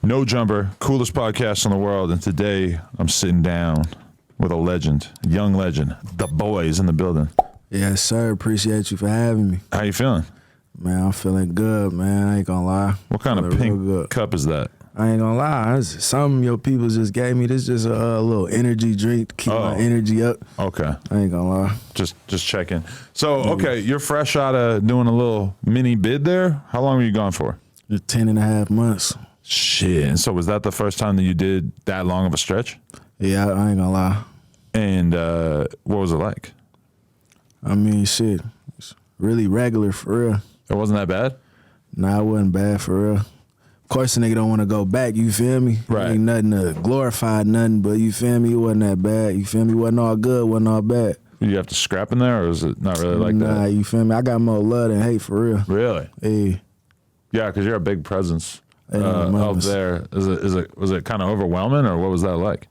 No Jumper, coolest podcast in the world. And today I'm sitting down with a legend, a young legend. Daboii is in the building. Yes, sir. Appreciate you for having me. How you feeling? Man, I'm feeling good, man. I ain't gonna lie. What kind of pink cup is that? I ain't gonna lie. It's something your people just gave me. This just a little energy drink to keep my energy up. Okay. I ain't gonna lie. Just checking. So, okay, you're fresh out of doing a little mini bid there. How long were you gone for? 10.5 months. Shit. And so was that the first time that you did that long of a stretch? Yeah, I ain't gonna lie. And what was it like? I mean, shit. It's really regular for real. It wasn't that bad? Nah, it wasn't bad for real. Of course, a nigga don't want to go back, you feel me? Right. Ain't nothing to glorify, nothing, but you feel me? It wasn't that bad, you feel me? It wasn't all good, wasn't all bad. You have to scrap in there, or is it not really like that? Nah, you feel me? I got more love than hate for real. Really? Hey. Yeah, because you're a big presence Hey, up there. Was it kind of overwhelming, or what was that like?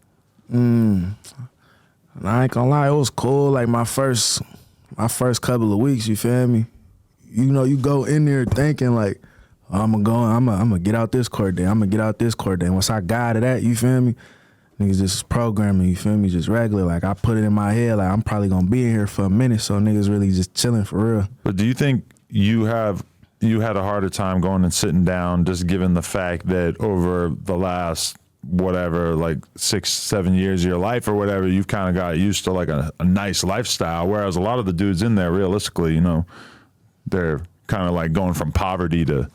I ain't gonna lie, it was cool. Like my first couple of weeks, you feel me? You know, you go in there thinking like, I'm gonna get out this court day. I'm gonna get out this court day. Once I got to that, you feel me? Niggas just programming, you feel me? Just regular. Like I put it in my head, like I'm probably gonna be in here for a minute. So niggas really just chilling for real. But do you think you had a harder time going and sitting down, just given the fact that over the last whatever, like 6-7 years of your life or whatever, you've kind of got used to like a nice lifestyle, whereas a lot of the dudes in there, realistically, you know, they're kind of like going from poverty to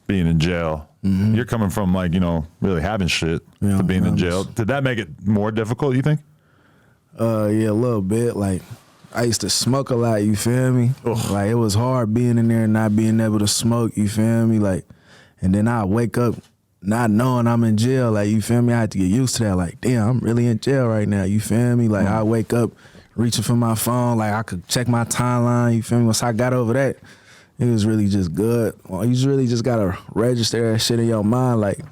being in jail. Mm-hmm. You're coming from like, you know, really having shit to being in jail. Did that make it more difficult, you think? Yeah, a little bit. Like I used to smoke a lot, you feel me? Ugh. Like it was hard being in there and not being able to smoke, you feel me? Like, and then I wake up not knowing I'm in jail, like, you feel me? I had to get used to that. Like, damn, I'm really in jail right now, you feel me? Like I wake up reaching for my phone, like I could check my timeline, you feel me? Once I got over that, it was really just good. Well, you just really just gotta register that shit in your mind. Like, you're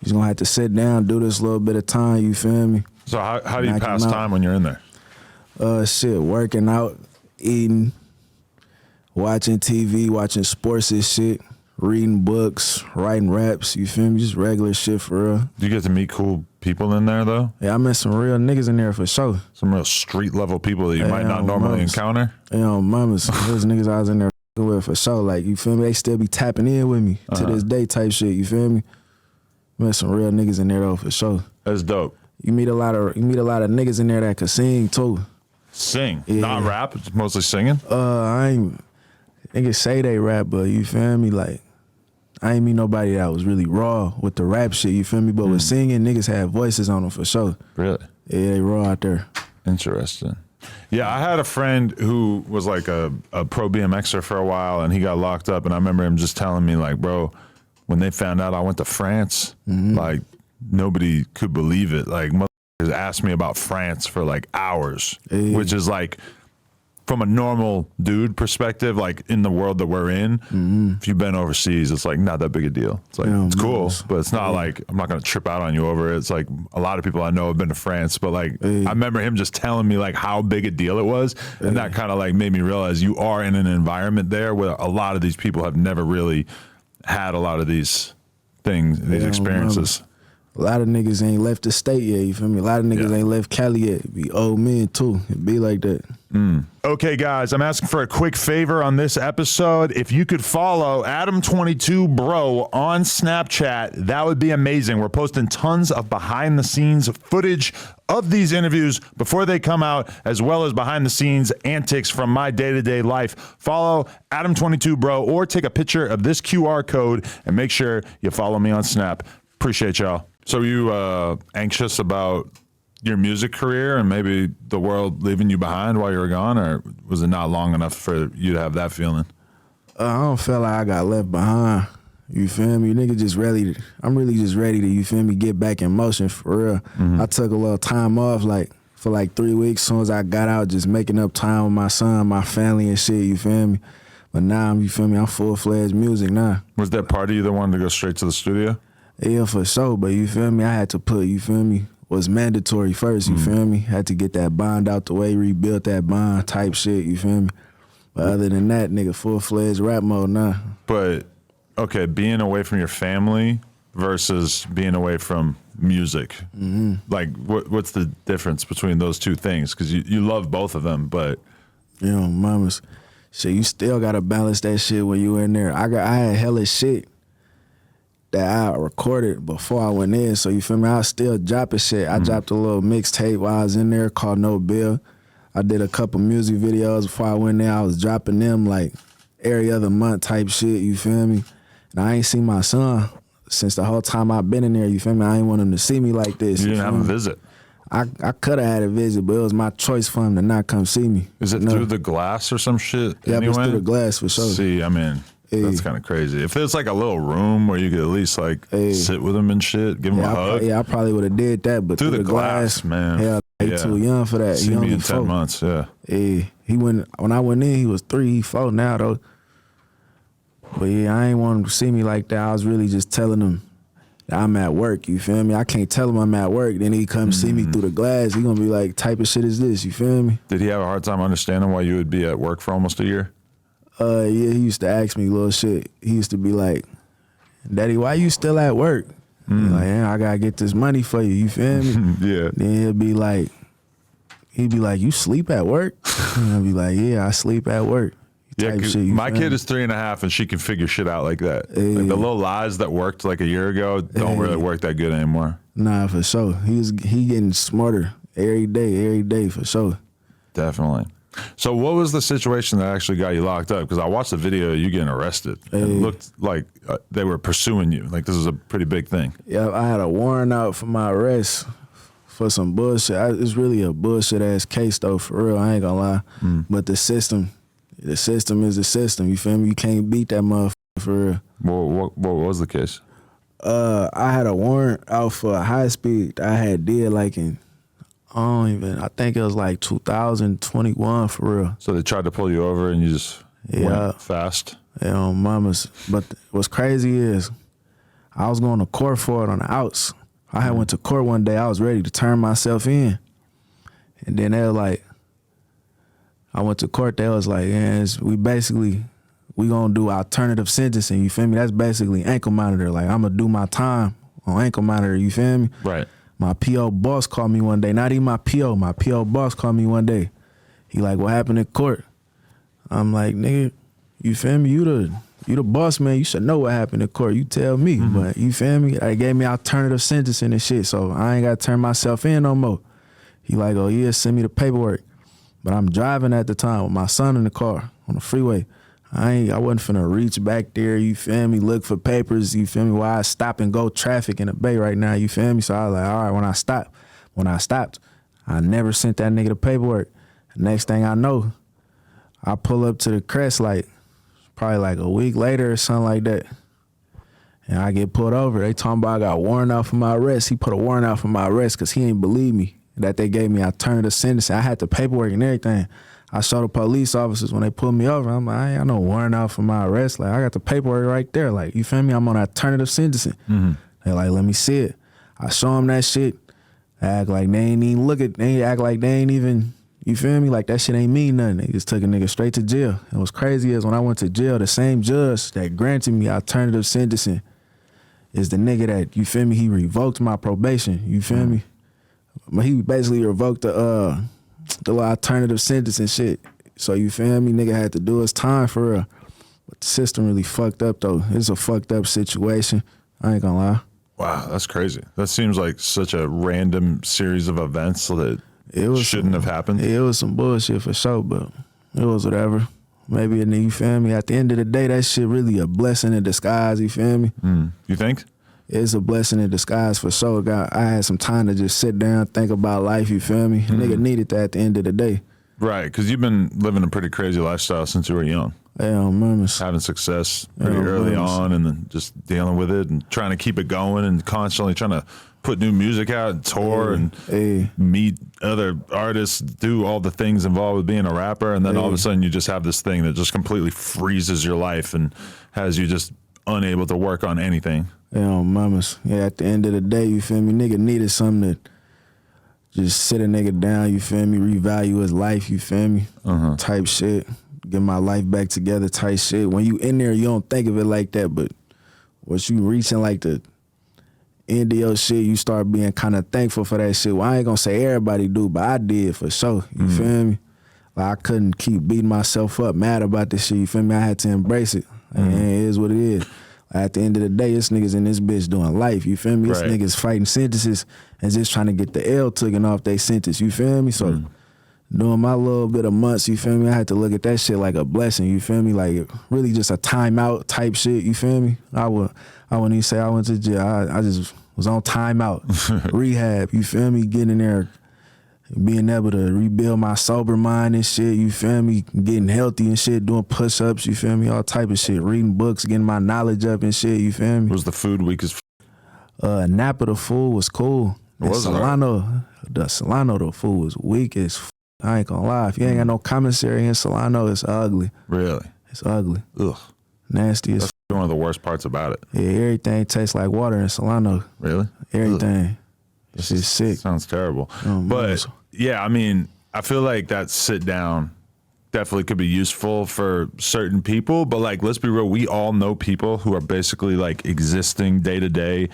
just gonna have to sit down, do this little bit of time, you feel me? So how do you pass time when you're in there? Shit, working out, eating, watching TV, watching sports and shit, reading books, writing raps, you feel me? Just regular shit for real. Do you get to meet cool people in there though? Yeah, I met some real niggas in there for sure. Some real street level people that you might not normally encounter? Mamas, those niggas I was in there with for sure. Like, you feel me? They still be tapping in with me to this day type shit, you feel me? Met some real niggas in there though for sure. That's dope. You meet a lot of niggas in there that could sing too. Sing? Yeah. Not rap? It's mostly singing? Niggas say they rap, but you feel me? Like, I ain't meet nobody that was really raw with the rap shit, you feel me? But with singing, niggas had voices on them for sure. Really? Yeah, they raw out there. Interesting. Yeah, I had a friend who was like a pro BMXer for a while, and he got locked up, and I remember him just telling me, like, bro, when they found out I went to France, like, nobody could believe it. Like, motherfuckers asked me about France for like hours, which is like, from a normal dude perspective, like in the world that we're in, if you've been overseas, it's like not that big a deal. It's like, it's cool, but it's not like, I'm not going to trip out on you over it. It's like a lot of people I know have been to France, but like, I remember him just telling me like how big a deal it was. And that kind of like made me realize you are in an environment there where a lot of these people have never really had a lot of these things, these experiences. A lot of niggas ain't left the state yet, you feel me? A lot of niggas ain't left Cali yet. It be old men too. It be like that. Okay, guys, I'm asking for a quick favor on this episode. If you could follow Adam22Bro on Snapchat, that would be amazing. We're posting tons of behind-the-scenes footage of these interviews before they come out, as well as behind-the-scenes antics from my day-to-day life. Follow Adam22Bro or take a picture of this QR code and make sure you follow me on Snap. Appreciate y'all. So are you anxious about your music career and maybe the world leaving you behind while you were gone, or was it not long enough for you to have that feeling? I don't feel like I got left behind. You feel me? Nigga just ready to, I'm really just ready to, you feel me, get back in motion for real. I took a little time off for like 3 weeks. As soon as I got out, just making up time with my son, my family and shit, you feel me? But now, you feel me, I'm full-fledged music now. Was there part of you that wanted to go straight to the studio? Yeah, for sure, but you feel me, I had to put, you feel me, was mandatory first, you feel me? Had to get that bond out the way, rebuild that bond type shit, you feel me? But other than that, nigga, full-fledged rap mode now. But, okay, being away from your family versus being away from music? Like, what's the difference between those two things? Because you love both of them, but You know, mamas, shit, you still gotta balance that shit when you in there. I had hella shit that I recorded before I went in, so you feel me? I was still dropping shit. I dropped a little mixtape while I was in there called No Bill. I did a couple music videos before I went there. I was dropping them like every other month type shit, you feel me? And I ain't seen my son since the whole time I've been in there, you feel me? I ain't want him to see me like this. you didn't have a visit. I could have had a visit, but it was my choice for him to not come see me. Is it through the glass or some shit? Yeah, anyway? it's through the glass for sure. See, I mean, that's kind of crazy. If there's like a little room where you could at least like sit with him and shit, give him a hug. I probably would have did that, but through the glass, man. Hell, he too young for that. See he me in 4. 10 months, yeah. Yeah, when I went in, he was 3, he 4 now though. But yeah, I ain't want him to see me like that. I was really just telling him that I'm at work, you feel me? I can't tell him I'm at work, then he come see me through the glass. He gonna be like, type of shit is this, you feel me? Did he have a hard time understanding why you would be at work for almost a year? Yeah, he used to ask me little shit. He used to be like, Daddy, why you still at work? Like, I gotta get this money for you, you feel me? Yeah. Then he'd be like, you sleep at work? And I'd be like, yeah, I sleep at work. Yeah, Type shit, my feel kid me? is 3.5 and she can figure shit out like that. Hey. Like the little lies that worked like a year ago don't really work that good anymore. Nah, for sure. He getting smarter every day, for sure. Definitely. So what was the situation that actually got you locked up? Because I watched the video of you getting arrested. It looked like they were pursuing you. Like this is a pretty big thing. Yeah, I had a warrant out for my arrest for some bullshit. It's really a bullshit ass case though, for real. I ain't gonna lie. But the system is the system. You feel me? You can't beat that motherfucker for real. What was the case? I had a warrant out for a high speed I had did like in, I think it was like 2021 for real. So they tried to pull you over and you just went fast? Yeah, mamas. But what's crazy is I was going to court for it on the outs. I had went to court one day. I was ready to turn myself in. And then they were like, I went to court. They was like, yeah, we gonna do alternative sentencing. You feel me? That's basically ankle monitor. Like I'm gonna do my time on ankle monitor. You feel me? Right. My PO boss called me one day. Not even my PO boss called me one day. He like, what happened in court? I'm like, nigga, you feel me? You the boss, man. You should know what happened in court. You tell me. But you feel me? They gave me alternative sentencing and shit, so I ain't got to turn myself in no more. He like, oh yeah, send me the paperwork. But I'm driving at the time with my son in the car on the freeway. I wasn't finna reach back there, you feel me, look for papers, you feel me, while I stop and go traffic in the Bay right now, you feel me? So I was like, all right, when I stopped, I never sent that nigga the paperwork. Next thing I know, I pull up to the crest like probably like a week later or something like that. And I get pulled over. They talking about I got warrant out for my arrest. He put a warrant out for my arrest because he ain't believe me that they gave me alternative sentencing. I had the paperwork and everything. I saw the police officers when they pulled me over. I'm like, I ain't got no warrant out for my arrest. Like, I got the paperwork right there. Like, you feel me? I'm on alternative sentencing. They like, let me see it. I show them that shit. They act like they ain't even they act like they ain't even, you feel me? Like, that shit ain't mean nothing. They just took a nigga straight to jail. And what's crazy is when I went to jail, the same judge that granted me alternative sentencing is the nigga that, you feel me, he revoked my probation. You feel me? But he basically revoked the little alternative sentence and shit. So you feel me? Nigga had to do his time for real. But the system really fucked up though. It's a fucked up situation. I ain't gonna lie. Wow, that's crazy. That seems like such a random series of events that shouldn't have happened. It was some bullshit for sure, but it was whatever. Maybe, you feel me? At the end of the day, that shit really a blessing in disguise, you feel me? You think? It's a blessing in disguise for sure. I had some time to just sit down, think about life, you feel me? Nigga needed that at the end of the day. Right, because you've been living a pretty crazy lifestyle since you were young. Yeah, mamas. Having success pretty early on and then just dealing with it and trying to keep it going and constantly trying to put new music out and tour and meet other artists, do all the things involved with being a rapper. And then all of a sudden you just have this thing that just completely freezes your life and has you just unable to work on anything. Yeah, mamas. Yeah, at the end of the day, you feel me? Nigga needed something to just sit a nigga down, you feel me? Revalue his life, you feel me? Type shit. Get my life back together type shit. When you in there, you don't think of it like that, but once you reaching like the into your shit, you start being kind of thankful for that shit. Well, I ain't gonna say everybody do, but I did for sure. You feel me? Like I couldn't keep beating myself up mad about this shit. You feel me? I had to embrace it. And it is what it is. At the end of the day, this niggas in this bitch doing life. You feel me? This niggas fighting sentences and just trying to get the L taken off their sentence. You feel me? So doing my little bit of months, you feel me? I had to look at that shit like a blessing. You feel me? Like really just a timeout type shit. You feel me? I wouldn't even say I went to jail. I just was on timeout, rehab. You feel me? Getting in there, being able to rebuild my sober mind and shit. You feel me? Getting healthy and shit, doing push-ups. You feel me? All type of shit. Reading books, getting my knowledge up and shit. You feel me? Was the food weak as? Napa, the food was cool. Was it? Solano, the food was weak as. I ain't gonna lie. If you ain't got no commissary in Solano, it's ugly. Really? It's ugly. Ugh. Nasty as. That's one of the worst parts about it. Yeah, everything tastes like water in Solano. Really? Everything. This shit's sick. Sounds terrible. Oh, but yeah, I mean, I feel like that sit down definitely could be useful for certain people. But like, let's be real, we all know people who are basically like existing day to day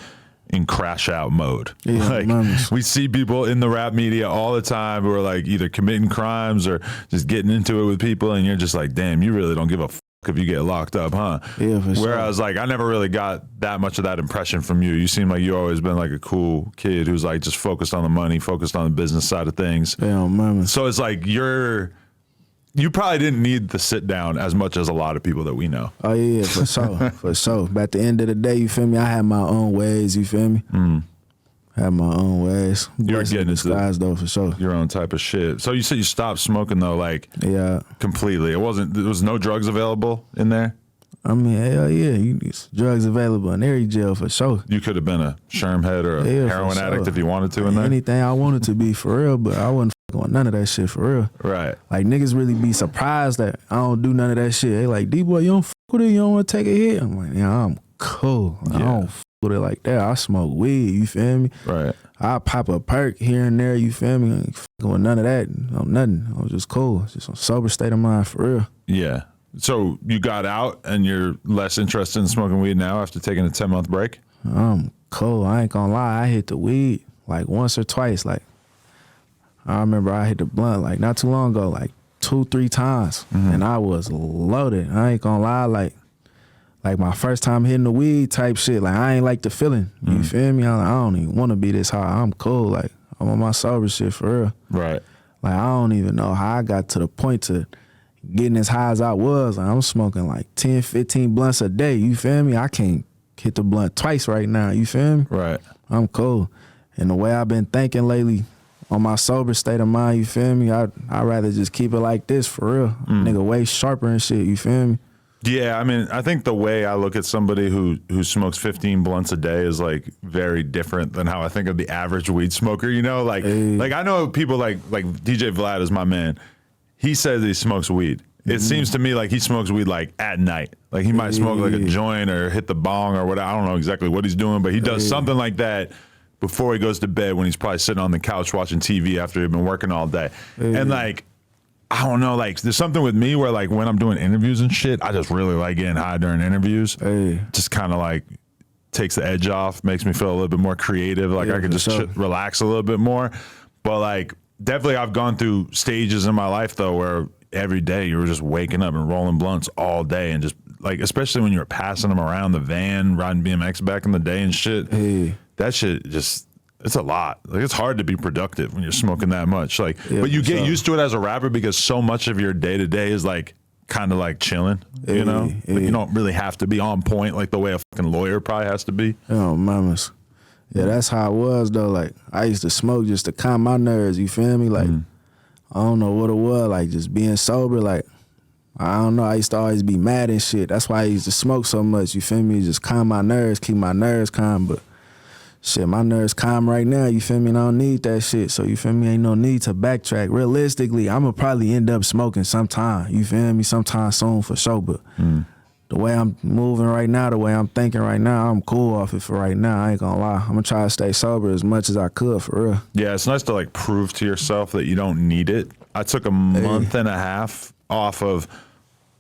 in crash out mode. Yeah, like we see people in the rap media all the time who are like either committing crimes or just getting into it with people, and you're just like, damn, you really don't give a fuck if you get locked up, huh? Yeah, for sure. Whereas like I never really got that much of that impression from you. You seem like you always been like a cool kid who's like just focused on the money, focused on the business side of things. Yeah, man. So it's like you probably didn't need the sit down as much as a lot of people that we know. Oh yeah, for sure, for sure. But at the end of the day, you feel me? I had my own ways. You feel me? Had my own ways. You're getting into though, for sure. Your own type of shit. So you said you stopped smoking though, like completely. There was no drugs available in there. I mean, hell yeah, drugs available in every jail for sure. You could have been a sherm head or a heroin addict if you wanted to in there. Anything I wanted to be for real, but I wasn't on none of that shit for real. Right. Like niggas really be surprised that I don't do none of that shit. They like, D-boy, you don't fuck with it, you don't want to take a hit. I'm like, yeah, I'm cool. I don't fuck with it like that. I smoke weed, you feel me? Right. I pop a perk here and there, you feel me? I ain't fucking with none of that. No, nothing. I was just cool. Just a sober state of mind for real. Yeah. So you got out and you're less interested in smoking weed now after taking a 10-month break? I'm cool. I ain't gonna lie. I hit the weed like once or twice. Like I remember I hit the blunt like not too long ago, like 2-3 times, and I was loaded. I ain't gonna lie. Like my first time hitting the weed type shit. Like I ain't like the feeling. You feel me? I don't even want to be this high. I'm cool. Like I'm on my sober shit for real. Right. Like I don't even know how I got to the point to getting as high as I was. Like, I'm smoking like 10, 15 blunts a day. You feel me? I can't hit the blunt twice right now. You feel me? Right. I'm cool. And the way I've been thinking lately on my sober state of mind, you feel me? I'd rather just keep it like this for real. Nigga way sharper and shit, you feel me? Yeah, I mean, I think the way I look at somebody who smokes 15 blunts a day is like very different than how I think of the average weed smoker, you know? Like I know people like DJ Vlad is my man. He says he smokes weed. It seems to me like he smokes weed like at night. Like he might smoke like a joint or hit the bong or whatever. I don't know exactly what he's doing, but he does something like that before he goes to bed when he's probably sitting on the couch watching TV after he's been working all day. And like, I don't know, like there's something with me where like when I'm doing interviews and shit, I just really like getting high during interviews. Just kind of like takes the edge off, makes me feel a little bit more creative. Like I can just relax a little bit more. But like, definitely I've gone through stages in my life though where every day you were just waking up and rolling blunts all day and just like, especially when you were passing them around the van, riding BMX back in the day and shit. That shit just, it's a lot. Like it's hard to be productive when you're smoking that much. Like, but you get used to it as a rapper because so much of your day to day is like kind of like chilling, you know? Like you don't really have to be on point like the way a fucking lawyer probably has to be. Oh, mamas. Yeah, that's how it was though. Like I used to smoke just to calm my nerves. You feel me? Like I don't know what it was. Like just being sober. Like I don't know. I used to always be mad and shit. That's why I used to smoke so much. You feel me? Just calm my nerves, keep my nerves calm. But shit, my nerves calm right now. You feel me? And I don't need that shit. So you feel me? Ain't no need to backtrack. Realistically, I'ma probably end up smoking sometime. You feel me? Sometime soon for sure. But the way I'm moving right now, the way I'm thinking right now, I'm cool off it for right now. I ain't gonna lie. I'm gonna try to stay sober as much as I could for real. Yeah, it's nice to like prove to yourself that you don't need it. I took a month and a half off of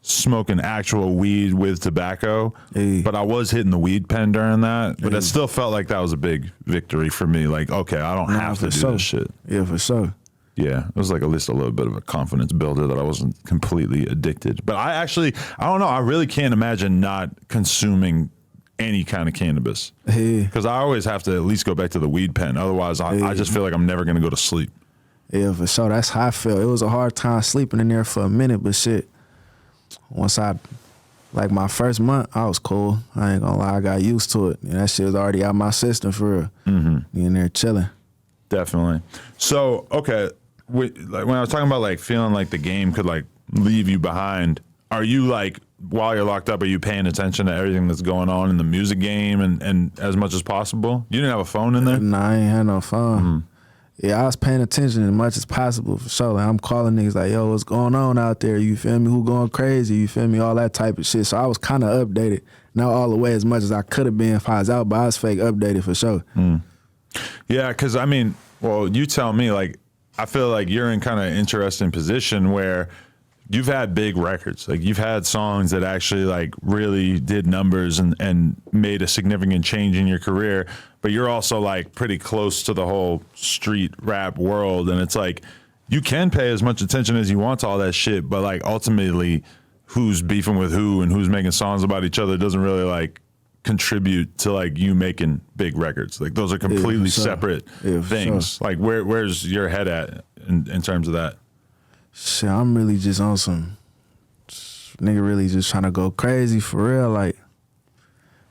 smoking actual weed with tobacco, but I was hitting the weed pen during that. But it still felt like that was a big victory for me. Like, okay, I don't have to do this shit. Yeah, for sure. Yeah, it was like at least a little bit of a confidence builder that I wasn't completely addicted. But I don't know. I really can't imagine not consuming any kind of cannabis. Because I always have to at least go back to the weed pen. Otherwise, I just feel like I'm never going to go to sleep. Yeah, for sure. That's how I felt. It was a hard time sleeping in there for a minute, but shit, once like my first month, I was cool. I ain't gonna lie, I got used to it. And that shit was already out my system for real. In there chilling. Definitely. So, okay, like when I was talking about like feeling like the game could like leave you behind, are you like, while you're locked up, are you paying attention to everything that's going on in the music game and as much as possible? You didn't have a phone in there? Nah, I ain't had no phone. Yeah, I was paying attention as much as possible for sure. Like, I'm calling niggas like, yo, what's going on out there? You feel me? Who going crazy? You feel me? All that type of shit. So I was kind of updated. Not all the way as much as I could have been if I was out, but I was fake updated for sure. Yeah, because I mean, well, you tell me, like, I feel like you're in kind of interesting position where you've had big records. Like, you've had songs that actually like really did numbers and made a significant change in your career, but you're also like pretty close to the whole street rap world. And it's like, you can pay as much attention as you want to all that shit, but like ultimately who's beefing with who and who's making songs about each other doesn't really like contribute to like you making big records. Like, those are completely separate things. Like, where's your head at in terms of that? Shit, I'm really just on some nigga really just trying to go crazy for real. Like,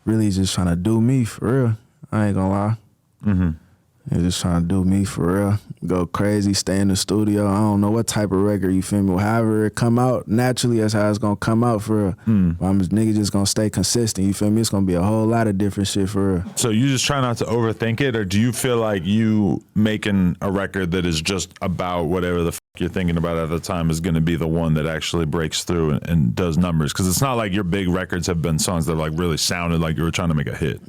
really just trying to do me for real. I ain't gonna lie. They're just trying to do me for real. Go crazy, stay in the studio. I don't know what type of record, you feel me? However it come out, naturally that's how it's gonna come out for real. But I'm just, nigga just gonna stay consistent, you feel me? It's gonna be a whole lot of different shit for real. So you just try not to overthink it, or do you feel like you making a record that is just about whatever the you're thinking about at the time is gonna be the one that actually breaks through and does numbers? Because it's not like your big records have been songs that like really sounded like you were trying to make a hit.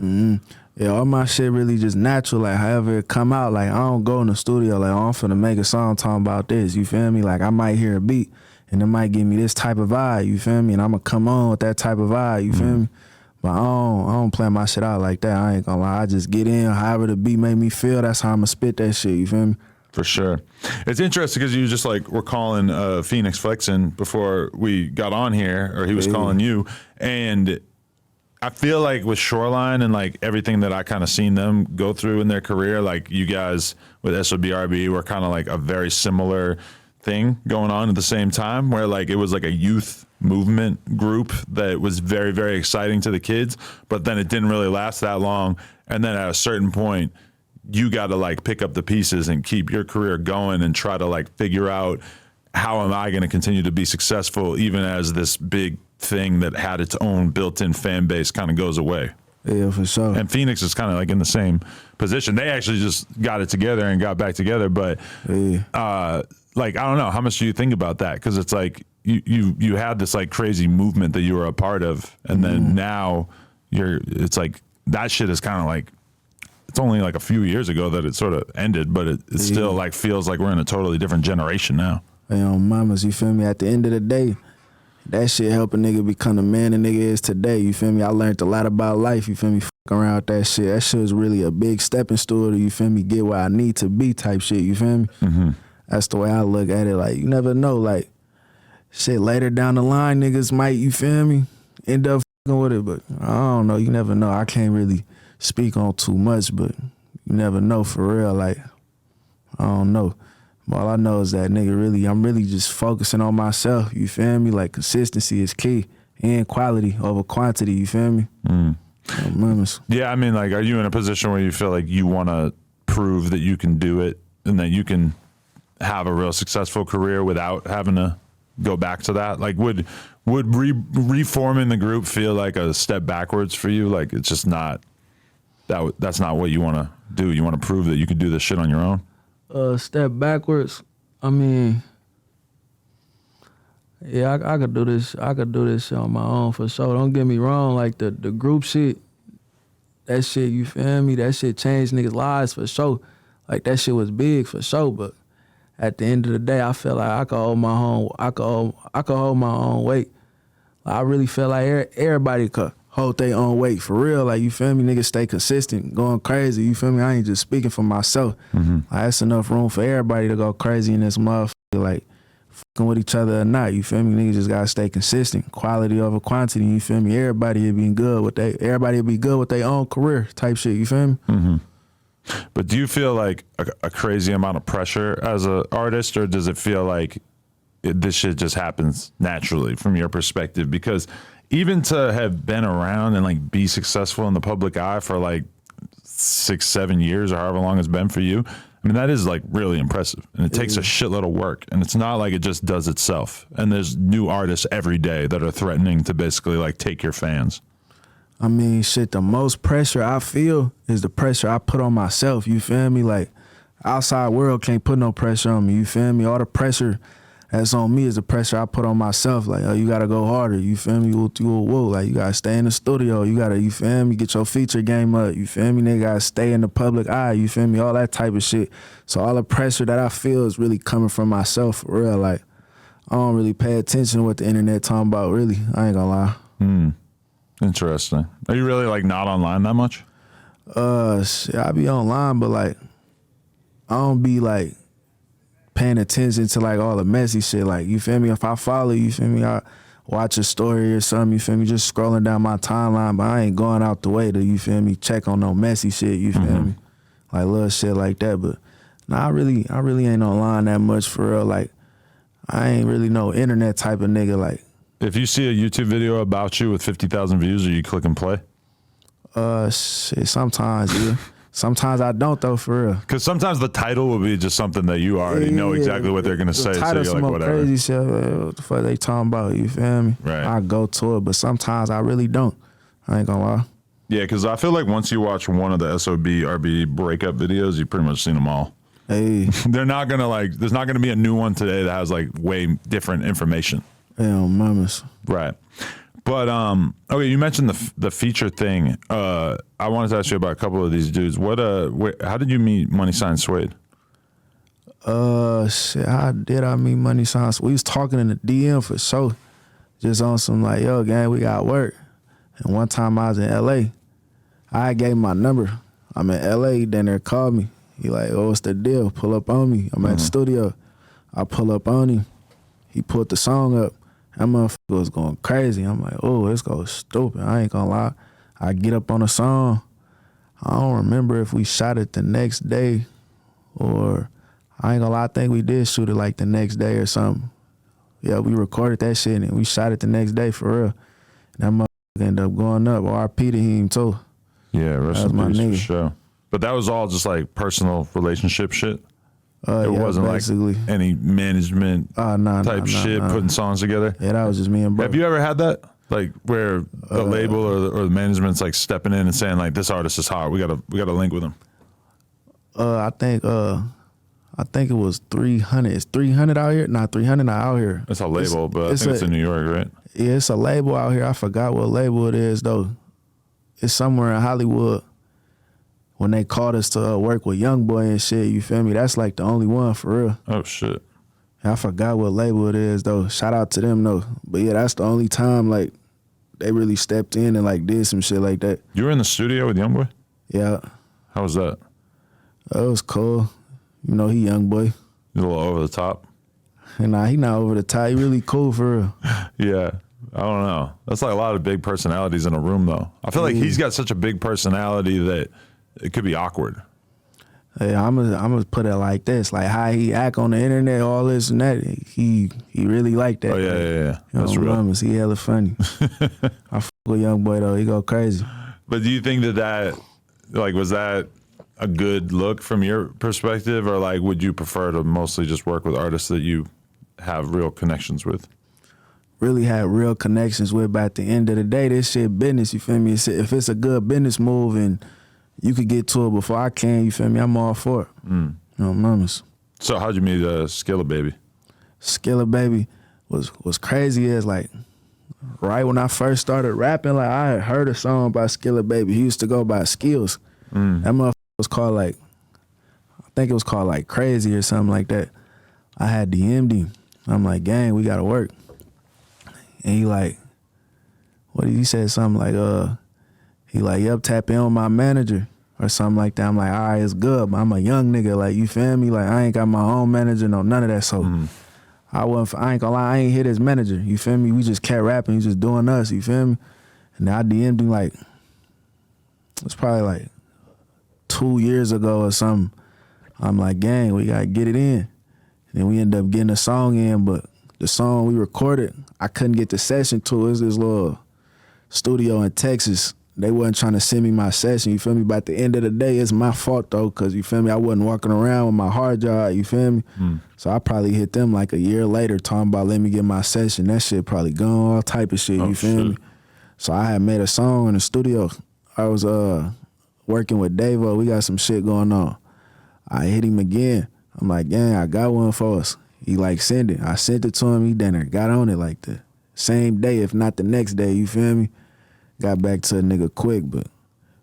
Yeah, all my shit really just natural. Like, however it come out, like, I don't go in the studio like, oh, I'm finna make a song talking about this, you feel me? Like, I might hear a beat and it might give me this type of vibe, you feel me? And I'm gonna come on with that type of vibe, you feel me? But I don't plan my shit out like that. I ain't gonna lie. I just get in, however the beat make me feel, that's how I'm gonna spit that shit, you feel me? For sure. It's interesting because you just like were calling Phoenix Flexin before we got on here, or he was calling you, and I feel like with Shoreline and like everything that I kind of seen them go through in their career, like you guys with SOB RBE were kind of like a very similar thing going on at the same time, where like it was like a youth movement group that was very, very exciting to the kids, but then it didn't really last that long. And then at a certain point, you got to like pick up the pieces and keep your career going and try to like figure out, how am I going to continue to be successful even as this big thing that had its own built-in fan base kind of goes away. Yeah, for sure. And Phoenix is kind of like in the same position. They actually just got it together and got back together, but like, I don't know, how much do you think about that? Because it's like you had this like crazy movement that you were a part of, and then now it's like that shit is kind of like, it's only like a few years ago that it sort of ended, but it still like feels like we're in a totally different generation now. Hey, mamas, you feel me? At the end of the day, that shit help a nigga become the man a nigga is today, you feel me? I learned a lot about life, you feel me? Fucking around with that shit. That shit was really a big stepping stool to, you feel me, get where I need to be type shit, you feel me? That's the way I look at it. Like, you never know, like, shit, later down the line, niggas might, you feel me, end up fucking with it, but I don't know, you never know. I can't really speak on too much, but you never know for real, like, I don't know. All I know is that I'm really just focusing on myself, you feel me? Like, consistency is key, and quality over quantity, you feel me? Yeah, I mean, like, are you in a position where you feel like you want to prove that you can do it and that you can have a real successful career without having to go back to that? Like, would reforming the group feel like a step backwards for you? Like, it's just not, that's not what you want to do. You want to prove that you can do this shit on your own? Step backwards. I mean, yeah, I could do this. I could do this shit on my own for sure. Don't get me wrong. Like the group shit, that shit, you feel me? That shit changed niggas' lives for sure. Like, that shit was big for sure. But at the end of the day, I feel like I could hold my own. I could hold my own weight I really feel like everybody could hold their own weight for real. Like, you feel me? Niggas stay consistent, going crazy. You feel me? I ain't just speaking for myself. Like, that's enough room for everybody to go crazy in this motherfucker. Like, fucking with each other or not. You feel me? Niggas just gotta stay consistent. Quality over quantity. You feel me? Everybody will be good with their own career type shit. You feel me? But do you feel like a crazy amount of pressure as an artist, or does it feel like this shit just happens naturally from your perspective? Because even to have been around and like be successful in the public eye for like 6-7 years or however long it's been for you, I mean, that is like really impressive, and it takes a shitload of work, and it's not like it just does itself. And there's new artists every day that are threatening to basically like take your fans. I mean, shit, the most pressure I feel is the pressure I put on myself, you feel me? Like, outside world can't put no pressure on me, you feel me? All the pressure that's on me is the pressure I put on myself. Like, oh, you gotta go harder, you feel me? Whoa, like, you gotta stay in the studio, you gotta, you feel me? Get your feature game up, you feel me? Nigga gotta stay in the public eye, you feel me? All that type of shit. So all the pressure that I feel is really coming from myself, for real. Like, I don't really pay attention to what the internet talking about, really. I ain't gonna lie. Interesting. Are you really like not online that much? Shit, I be online, but like, I don't be like paying attention to like all the messy shit. Like, you feel me? If I follow you, feel me? I watch a story or something, you feel me? Just scrolling down my timeline, but I ain't going out the way to, you feel me, check on no messy shit, you feel me? Like little shit like that. But nah, I really ain't online that much for real. Like, I ain't really no internet type of nigga. Like, if you see a YouTube video about you with 50,000 views, are you click and play? Shit, sometimes, yeah. Sometimes I don't though, for real. Because sometimes the title will be just something that you already know exactly what they're gonna say. So you're like, whatever. Crazy shit. Like, what the fuck they talking about? You feel me? Right. I go to it, but sometimes I really don't. I ain't gonna lie. Yeah, because I feel like once you watch one of the SOB RBE breakup videos, you've pretty much seen them all. Hey, They're not gonna like. There's not gonna be a new one today that has like way different information. damn mamas. Right. But okay, you mentioned the feature thing. I wanted to ask you about a couple of these dudes. How did you meet Money Sign Suede? Shit, how did I meet Money Sign? We was talking in the DM for sure. Just on some like, yo, gang, we got work. And one time I was in LA. I gave him my number. I'm in LA, then they called me. He like, oh, what's the deal? Pull up on me. I'm at the studio. I pull up on him. He put the song up. That motherfucker was going crazy. I'm like, oh, this goes stupid. I ain't gonna lie. I get up on the song. I don't remember if we shot it the next day or I ain't gonna lie, I think we did shoot it like the next day or something. Yeah, we recorded that shit and we shot it the next day for real. And that motherfucker ended up going up. RP to him too. Yeah, rest in peace for sure. But that was all just like personal relationship shit? It wasn't basically like any management type shit, putting songs together? Yeah, that was just me and bro. Have you ever had that? Like where the label or the management's like stepping in and saying like, this artist is hot, we gotta link with him? I think it was 300. It's 300 out here? Not 300 not out here. It's a label, but I think it's in New York, right? Yeah, it's a label out here. I forgot what label it is though. It's somewhere in Hollywood. When they called us to work with YoungBoy and shit, you feel me? That's like the only one for real. Oh shit. I forgot what label it is though. Shout out to them though. But yeah, that's the only time like they really stepped in and like did some shit like that. You were in the studio with YoungBoy? Yeah. How was that? It was cool. You know, he YoungBoy. He's a little over the top. And nah, he not over the top. He really cool for real. Yeah. I don't know. That's like a lot of big personalities in a room though. I feel like he's got such a big personality that it could be awkward. Hey, I'm gonna put it like this: like how he act on the internet, all this and that. He really like that. Oh yeah. That's real. Mamas, he hella funny. I fuck with YoungBoy though. He go crazy. But do you think that like was that a good look from your perspective, or like would you prefer to mostly just work with artists that you have real connections with? Really had real connections with, but at the end of the day, this shit business. You feel me? If it's a good business move and you could get to it before I can, you feel me? I'm all for it. You know, mamas. So how'd you meet Skilla Baby? Skilla Baby was crazy as like right when I first started rapping, like I had heard a song by Skilla Baby. He used to go by Skills. That motherfucker was called like, I think it was called like Crazy or something like that. I had DM'd him. I'm like, gang, we gotta work. And he like, what he said something like he like, yep, tap in on my manager or something like that. I'm like, all right, it's good, but I'm a young nigga, like, you feel me? Like, I ain't got my own manager, no, none of that. So I ain't gonna lie, I ain't hit his manager, you feel me? We just kept rapping, he just doing us, you feel me? And then I DM'd him like, it's probably like 2 years ago or something. I'm like, gang, we gotta get it in. And then we ended up getting a song in, but the song we recorded, I couldn't get the session to. It was this little studio in Texas. They wasn't trying to send me my session, you feel me? But at the end of the day, it's my fault though, cause you feel me, I wasn't walking around with my hard drive, you feel me? So I probably hit them like a year later talking about let me get my session. That shit probably gone, all type of shit, you feel me? So I had made a song in the studio. I was working with Daboii, we got some shit going on. I hit him again. I'm like, gang, I got one for us. He like, send it. I sent it to him, he done it, got on it like the same day, if not the next day, you feel me? Got back to a nigga quick, but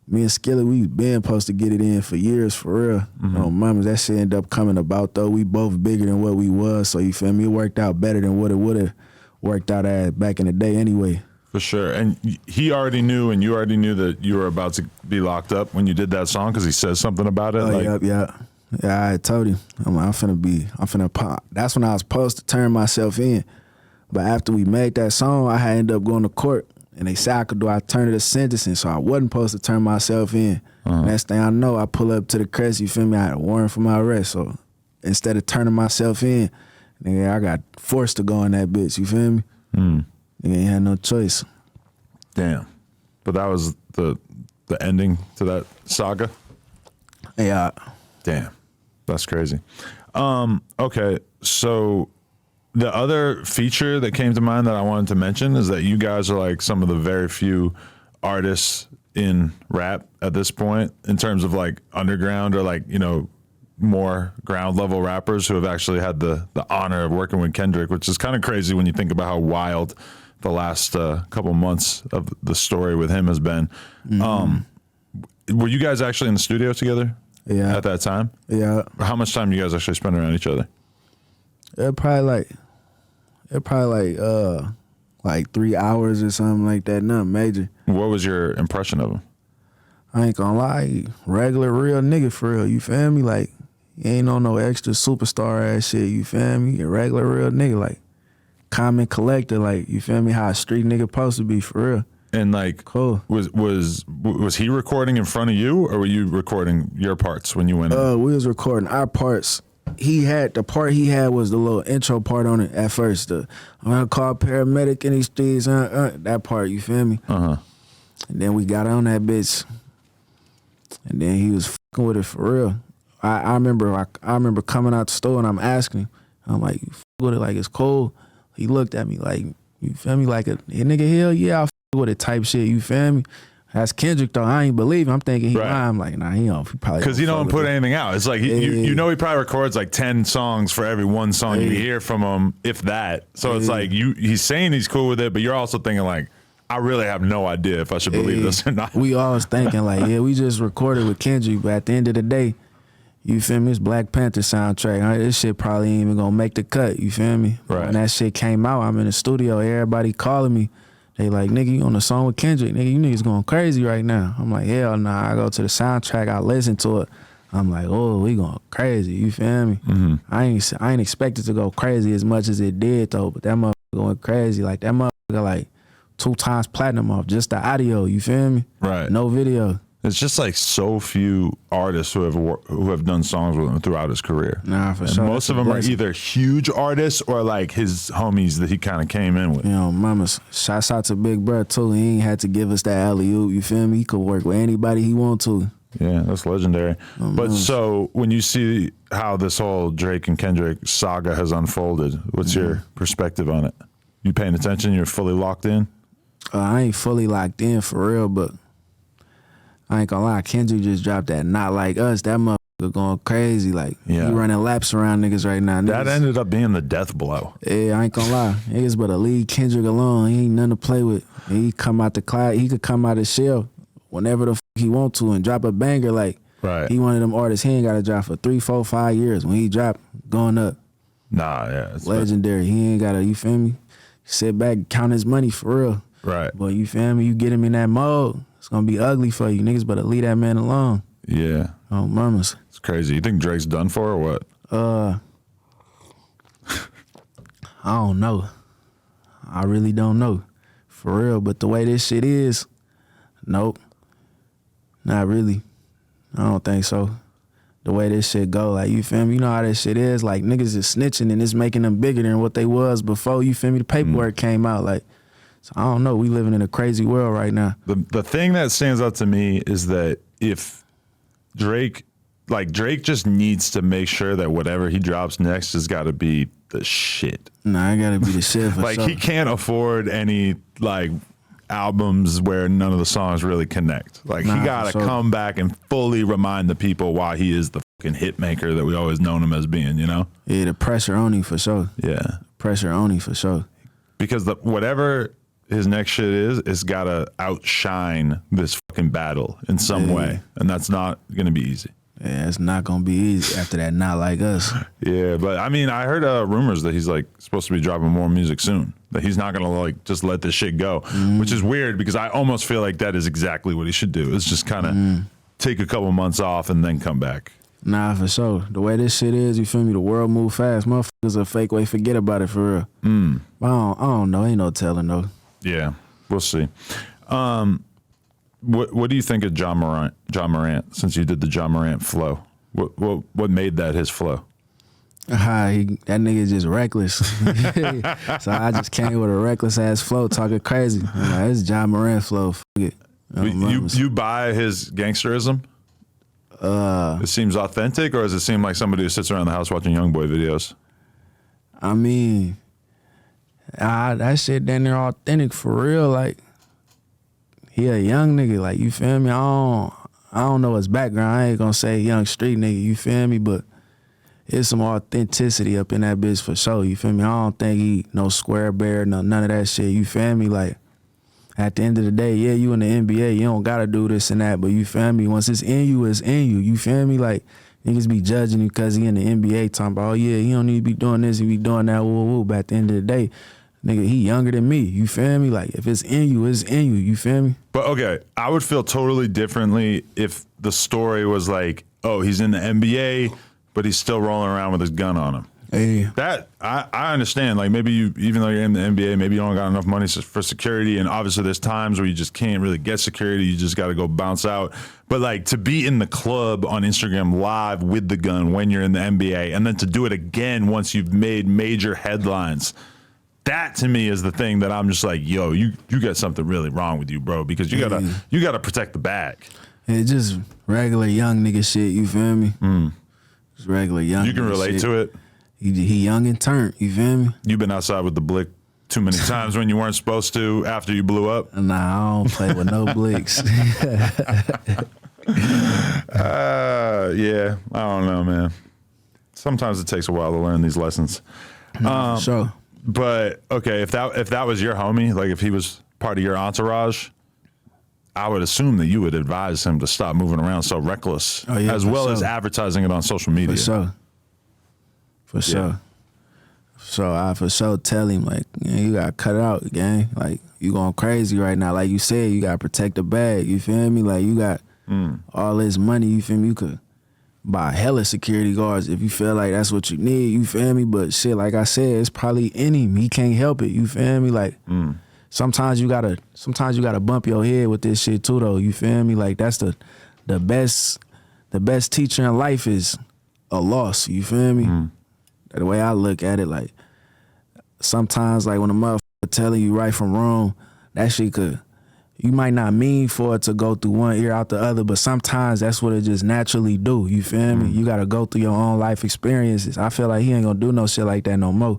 me and Skillet, we been supposed to get it in for years, for real. Mamas, that shit ended up coming about though. We both bigger than what we was, so you feel me? It worked out better than what it would have worked out as back in the day anyway. For sure. And he already knew, and you already knew that you were about to be locked up when you did that song because he says something about it? Oh, yeah, I told him. That's when I was supposed to turn myself in. But after we made that song, I had ended up going to court. And they said I could do alternative sentencing, so I wasn't supposed to turn myself in. Next thing I know, I pull up to the crest, you feel me? I had a warrant for my arrest, so instead of turning myself in, nigga, I got forced to go in that bitch, you feel me? Nigga ain't had no choice. Damn. But that was the ending to that saga? Yeah. Damn. That's crazy. Okay, so the other feature that came to mind that I wanted to mention is that you guys are like some of the very few artists in rap at this point in terms of like underground or like, you know, more ground level rappers who have actually had the honor of working with Kendrick, which is kind of crazy when you think about how wild the last couple months of the story with him has been. Were you guys actually in the studio together at that time? Yeah. How much time do you guys actually spend around each other? It probably like 3 hours or something like that. Nothing major. What was your impression of him? I ain't gonna lie, regular real nigga for real. You feel me? Like he ain't on no extra superstar ass shit. You feel me? A regular real nigga, like common collector. Like you feel me? How a street nigga supposed to be for real. And like, cool. Was he recording in front of you, or were you recording your parts when you went in? We was recording our parts. The part he had was the little intro part on it at first. I'm gonna call paramedic in these streets. That part, you feel me? And then we got on that bitch, and then he was fucking with it for real. I remember coming out the store and I'm asking him. I'm like, you fuck with it like it's cool? He looked at me like, you feel me? Like a nigga, hell yeah, I fuck with it type shit. You feel me? That's Kendrick though. I ain't believe him. I'm thinking he lying. I'm like, nah, he probably because he don't put anything out. It's like you know he probably records like 10 songs for every one song you hear from him, if that. So it's like he's saying he's cool with it, but you're also thinking like, I really have no idea if I should believe this or not. We always thinking like, yeah, we just recorded with Kendrick, but at the end of the day, you feel me? It's Black Panther soundtrack. This shit probably ain't even gonna make the cut. You feel me? Right. When that shit came out, I'm in the studio. Everybody calling me. They like, nigga, you on the song with Kendrick. Nigga, you niggas going crazy right now. I'm like, hell nah. I go to the soundtrack. I listen to it. I'm like, oh, we going crazy. You feel me? I ain't expected to go crazy as much as it did though. But that motherfucker going crazy. Like that motherfucker like 2 times platinum off just the audio. You feel me? Right. No video. It's just like so few artists who have done songs with him throughout his career. Nah, for and sure. Most of them are either huge artists or like his homies that he kind of came in with. You know, mamas, shouts out to Big Bro too. He ain't had to give us that alley-oop, you feel me? He could work with anybody he want to. Yeah, that's legendary. But so when you see how this whole Drake and Kendrick saga has unfolded, what's your perspective on it? You paying attention? You're fully locked in? I ain't fully locked in for real, but I ain't gonna lie, Kendrick just dropped that Not Like Us. That motherfucker going crazy. Like, he running laps around niggas right now. That ended up being the death blow. Yeah, I ain't gonna lie. Niggas better leave Kendrick alone. He ain't nothing to play with. He come out the cloud. He could come out of shell whenever the fuck he want to and drop a banger. Like, he one of them artists, he ain't got to drop for 3, 4, 5 years. When he drop, going up. Nah, yeah. Legendary. He ain't got to, you feel me? Sit back, count his money for real. Right. But you feel me? You get him in that mode, it's gonna be ugly for you. Niggas better leave that man alone. Yeah. Oh, mamas. It's crazy. You think Drake's done for or what? I don't know. I really don't know. For real. But the way this shit is, nope. Not really. I don't think so. The way this shit go, like, you feel me? You know how this shit is? Like, niggas is snitching and it's making them bigger than what they was before, you feel me? The paperwork came out, like, so I don't know. We living in a crazy world right now. The thing that stands out to me is that if Drake just needs to make sure that whatever he drops next has got to be the shit. Nah, I gotta be the shit for Like, sure. he can't afford any, like, albums where none of the songs really connect. Like, Nah, he got to for sure. come back and fully remind the people why he is the fucking hit maker that we always known him as being, you know? Yeah, the pressure on him for sure. Yeah. Pressure on him for sure. Because whatever his next shit is, it's got to outshine this fucking battle in some way. And that's not going to be easy. Yeah, it's not gonna be easy after that. Not like us. Yeah, but I mean, I heard rumors that he's like supposed to be dropping more music soon. That he's not gonna like just let this shit go, which is weird because I almost feel like that is exactly what he should do. Is just kind of take a couple months off and then come back. Nah, for sure. The way this shit is, you feel me? The world move fast. Motherfuckers a fake way. Forget about it for real. I don't know. Ain't no telling though. Yeah, we'll see. What do you think of John Morant? Since you did the John Morant flow, what made that his flow? That nigga just reckless. So I just came with a reckless ass flow, talking crazy. I'm like, it's John Morant flow. Fuck it. You buy his gangsterism? It seems authentic, or does it seem like somebody who sits around the house watching YoungBoy videos? I mean, that shit down there authentic for real. Like, he a young nigga, like, you feel me? I don't know his background. I ain't gonna say young street nigga, you feel me? But it's some authenticity up in that bitch for sure, you feel me? I don't think he no square bear, none of that shit, you feel me? Like, at the end of the day, yeah, you in the NBA, you don't gotta do this and that, but you feel me? Once it's in you, it's in you, you feel me? Like, niggas be judging you because he in the NBA talking about, oh yeah, he don't need to be doing this, he be doing that, woo woo. But at the end of the day, nigga, he younger than me, you feel me? Like, if it's in you, it's in you, you feel me? But okay, I would feel totally differently if the story was like, oh, he's in the NBA, but he's still rolling around with his gun on him. Hey. That, I understand. Like, maybe you, even though you're in the NBA, maybe you don't got enough money for security, and obviously there's times where you just can't really get security, you just got to go bounce out. But like, to be in the club on Instagram live with the gun when you're in the NBA, and then to do it again once you've made major headlines, that to me is the thing that I'm just like, yo, you got something really wrong with you, bro, because you gotta protect the bag. It's just regular young nigga shit, you feel me? Just regular young. You can nigga relate shit. to it. He young and turned, you feel me? You've been outside with the blick too many times when you weren't supposed to after you blew up. Nah, I don't play with no blicks. Yeah, I don't know, man. Sometimes it takes a while to learn these lessons. For sure. But okay, if that was your homie, like if he was part of your entourage, I would assume that you would advise him to stop moving around so reckless, as well as advertising it on social media. For sure. For sure. So I for sure tell him, like, you gotta cut it out, gang. Like, you going crazy right now. Like you said, you gotta protect the bag, you feel me? Like, you got all this money, you feel me? You could buy hella security guards if you feel like that's what you need, you feel me? But shit, like I said, it's probably in him. He can't help it, you feel me? Like, sometimes you gotta bump your head with this shit too, though, you feel me? Like, that's the best teacher in life is a loss, you feel me? The way I look at it, like, sometimes, like, when a motherfucker telling you right from wrong, that shit you might not mean for it to go through one ear out the other, but sometimes that's what it just naturally do, you feel me? You gotta go through your own life experiences. I feel like he ain't gonna do no shit like that no more.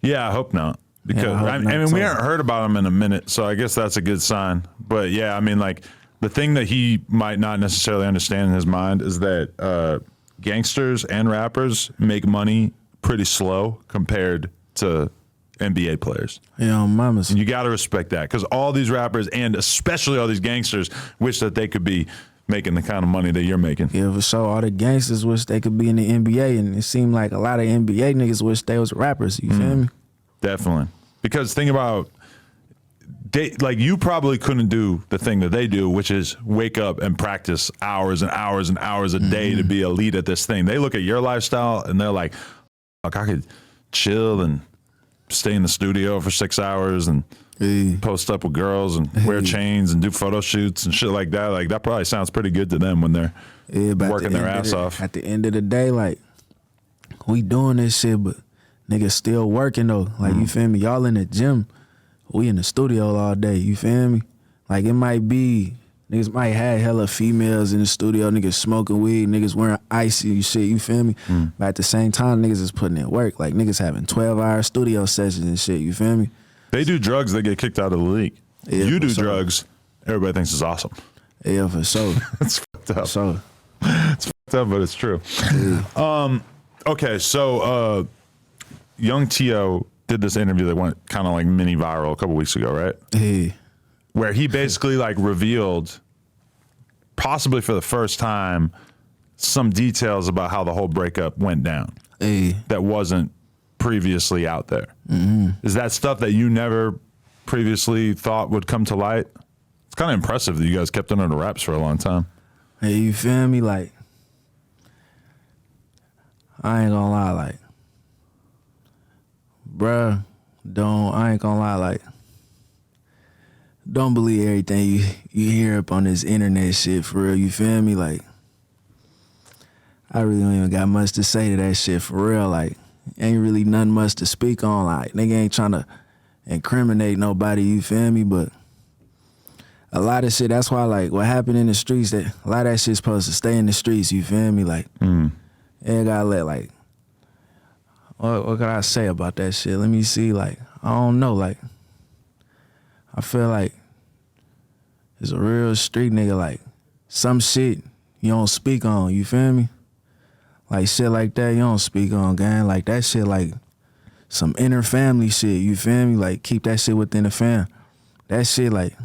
Yeah, I hope not. Because, I mean, we haven't heard about him in a minute, so I guess that's a good sign. But yeah, I mean, like, the thing that he might not necessarily understand in his mind is that gangsters and rappers make money pretty slow compared to NBA players. Yeah, mamas. And you got to respect that, because all these rappers and especially all these gangsters wish that they could be making the kind of money that you're making. Yeah, for sure. All the gangsters wish they could be in the NBA, and it seemed like a lot of NBA niggas wish they was rappers. You feel me? Definitely. Because think about like you probably couldn't do the thing that they do, which is wake up and practice hours and hours and hours a day to be elite at this thing. They look at your lifestyle and they're like, fuck, I could chill and stay in the studio for 6 hours and post up with girls and wear chains and do photo shoots and shit like that. Like that probably sounds pretty good to them when they're working their ass off. At the end of the day, like we doing this shit, but niggas still working though. Like you feel me? Y'all in the gym, we in the studio all day. You feel me? Like it might be niggas might have hella females in the studio, niggas smoking weed, niggas wearing icy shit. You feel me? But at the same time, niggas is putting in work. Like niggas having 12-hour studio sessions and shit. You feel me? They do drugs, they get kicked out of the league. Yeah, you do drugs, everybody thinks it's awesome. Yeah, for sure. It's fucked up. So it's fucked up, but it's true. yeah. Okay, so Young T.O. did this interview that went kind of like mini viral a couple weeks ago, right? Yeah. Where he basically like revealed, possibly for the first time, some details about how the whole breakup went down. Yeah. That wasn't previously out there. Is that stuff that you never previously thought would come to light? It's kind of impressive that you guys kept it under wraps for a long time. Hey, you feel me? Like, I ain't gonna lie, like, bruh, I ain't gonna lie, like, don't believe everything you hear up on this internet shit for real, you feel me? Like, I really don't even got much to say to that shit for real, like, ain't really nothing much to speak on, like, nigga ain't trying to incriminate nobody, you feel me? But a lot of shit, that's why, like, what happened in the streets, that a lot of that shit's supposed to stay in the streets, you feel me? Like, ain't gotta let, like, what can I say about that shit? Let me see, like, I don't know, like, I feel like it's a real street nigga, like, some shit you don't speak on, you feel me? Like, shit like that you don't speak on, gang. Like, that shit, like, some inner family shit, you feel me? Like, keep that shit within the fam. That shit, like,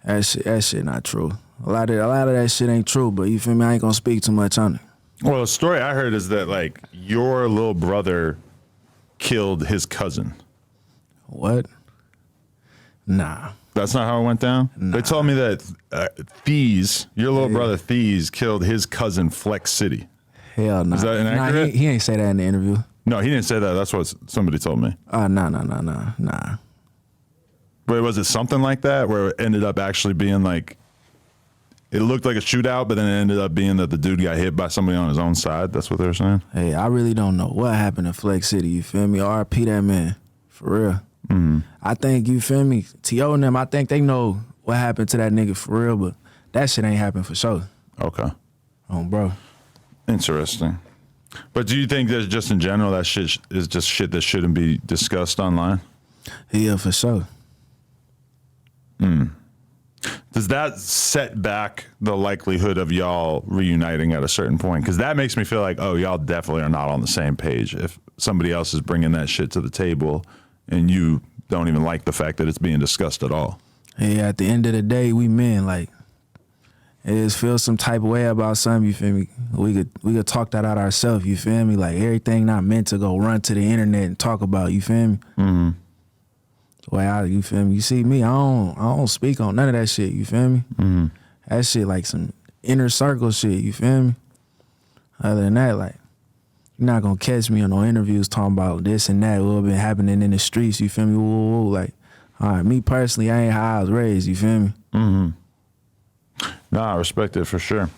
that shit not true. A lot of that shit ain't true, but you feel me? I ain't gonna speak too much on it. Well, the story I heard is that, like, your little brother killed his cousin. What? Nah. That's not how it went down? Nah. They told me that Thies, your little brother Thies, killed his cousin Flex City. Hell nah. Is that inaccurate? Nah, he ain't say that in the interview. No, he didn't say that. That's what somebody told me. Nah. But was it something like that where it ended up actually being like, it looked like a shootout, but then it ended up being that the dude got hit by somebody on his own side? That's what they were saying? Hey, I really don't know what happened in Flex City, you feel me? RP that man, for real. I think, you feel me, T.O. and them, I think they know what happened to that nigga for real, but that shit ain't happened for sure. Okay. Bro. Interesting. But do you think that just in general that shit is just shit that shouldn't be discussed online? Yeah, for sure. Does that set back the likelihood of y'all reuniting at a certain point? Because that makes me feel like, oh, y'all definitely are not on the same page. If somebody else is bringing that shit to the table and you don't even like the fact that it's being discussed at all. Hey, at the end of the day, we men, like, it just feel some type of way about something, you feel me? We could talk that out ourselves, you feel me? Like, everything not meant to go run to the internet and talk about, you feel me? The way you feel me? You see me, I don't speak on none of that shit, you feel me? That shit like some inner circle shit, you feel me? Other than that, like, you're not gonna catch me on no interviews talking about this and that, what been happening in the streets, you feel me? Woo. Like, all right, me personally, I ain't how I was raised, you feel me? Nah, I respect it for sure.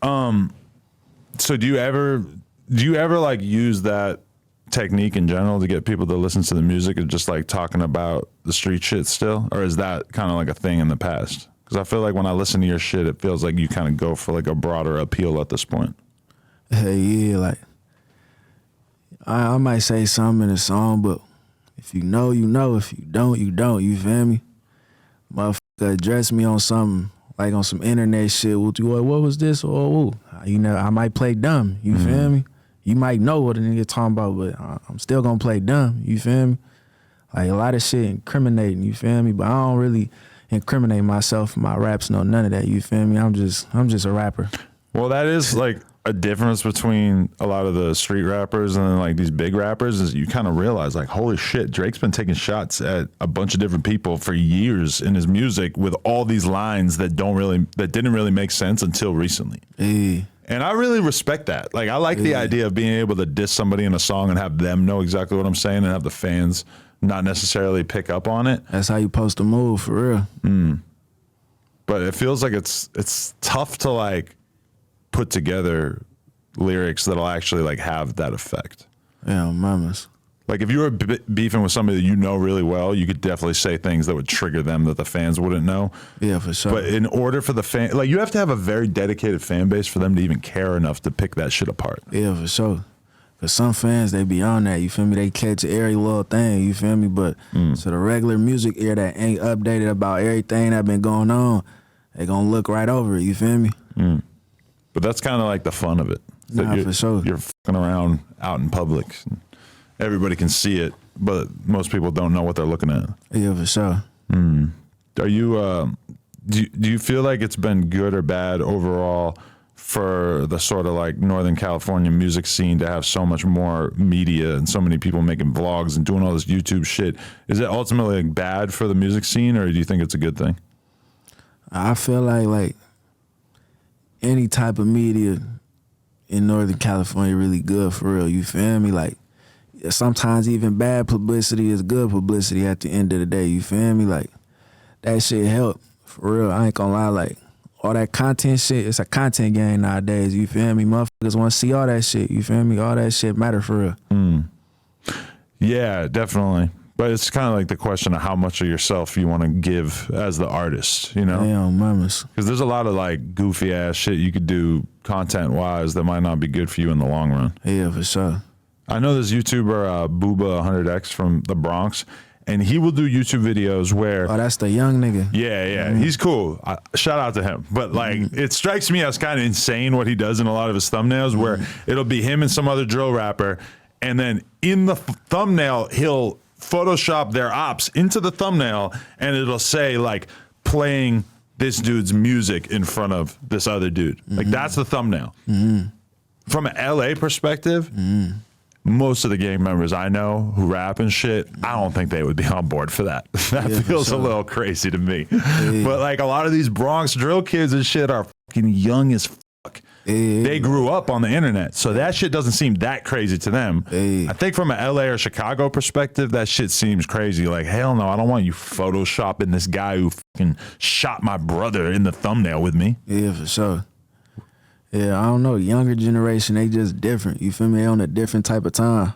So do you ever like use that technique in general to get people to listen to the music and just like talking about the street shit still? Or is that kind of like a thing in the past? Because I feel like when I listen to your shit, it feels like you kind of go for like a broader appeal at this point. Hey, yeah, like, I might say something in a song, but if you know, you know. If you don't, you don't. You feel me? Motherfucker address me on something, like on some internet shit. What was this? You know, I might play dumb. You feel me? You might know what a nigga talking about, but I'm still gonna play dumb. You feel me? Like, a lot of shit incriminating. You feel me? But I don't really incriminate myself in my raps. No, none of that. You feel me? I'm just a rapper. Well, that is like a difference between a lot of the street rappers and then like these big rappers is you kind of realize like, holy shit, Drake's been taking shots at a bunch of different people for years in his music with all these lines that didn't really make sense until recently. And I really respect that. Like, I like the idea of being able to diss somebody in a song and have them know exactly what I'm saying and have the fans not necessarily pick up on it. That's how you supposed to move, for real. But it feels like it's tough to like put together lyrics that'll actually like have that effect. Yeah, mamas. Like if you were beefing with somebody that you know really well, you could definitely say things that would trigger them that the fans wouldn't know. Yeah, for sure. But in order for the fan, like you have to have a very dedicated fan base for them to even care enough to pick that shit apart. Yeah, for sure. Cause some fans, they be on that, you feel me? They catch every little thing, you feel me? But so the regular music ear that ain't updated about everything that been going on, they gonna look right over it, you feel me? But that's kind of like the fun of it. Nah, for sure. You're fucking around out in public. Everybody can see it, but most people don't know what they're looking at. Yeah, for sure. Are you, do you feel like it's been good or bad overall for the sort of like Northern California music scene to have so much more media and so many people making vlogs and doing all this YouTube shit? Is it ultimately like bad for the music scene, or do you think it's a good thing? I feel like any type of media in Northern California really good, for real, you feel me? Like, sometimes even bad publicity is good publicity at the end of the day, you feel me? Like, that shit help, for real. I ain't gonna lie, like, all that content shit, it's a content game nowadays, you feel me? Motherfuckers want to see all that shit, you feel me? All that shit matter, for real. Yeah, definitely. But it's kind of like the question of how much of yourself you want to give as the artist, you know? Damn, mamas. Because there's a lot of like goofy ass shit you could do content wise that might not be good for you in the long run. Yeah, for sure. I know this YouTuber, Booba 100X from the Bronx, and he will do YouTube videos where... Oh, that's the young nigga. Yeah, he's cool. Shout out to him. But like, it strikes me as kind of insane what he does in a lot of his thumbnails where it'll be him and some other drill rapper, and then in the thumbnail, he'll Photoshop their ops into the thumbnail, and it'll say like playing this dude's music in front of this other dude. Like that's the thumbnail. From an LA perspective, most of the gang members I know who rap and shit, I don't think they would be on board for that. That feels a little crazy to me. But like a lot of these Bronx drill kids and shit are fucking young as fuck. They grew up on the internet, so that shit doesn't seem that crazy to them. I think from an LA or Chicago perspective, that shit seems crazy. Like, hell no, I don't want you photoshopping this guy who fucking shot my brother in the thumbnail with me. Yeah, for sure. Yeah, I don't know. Younger generation, they just different. You feel me? They on a different type of time.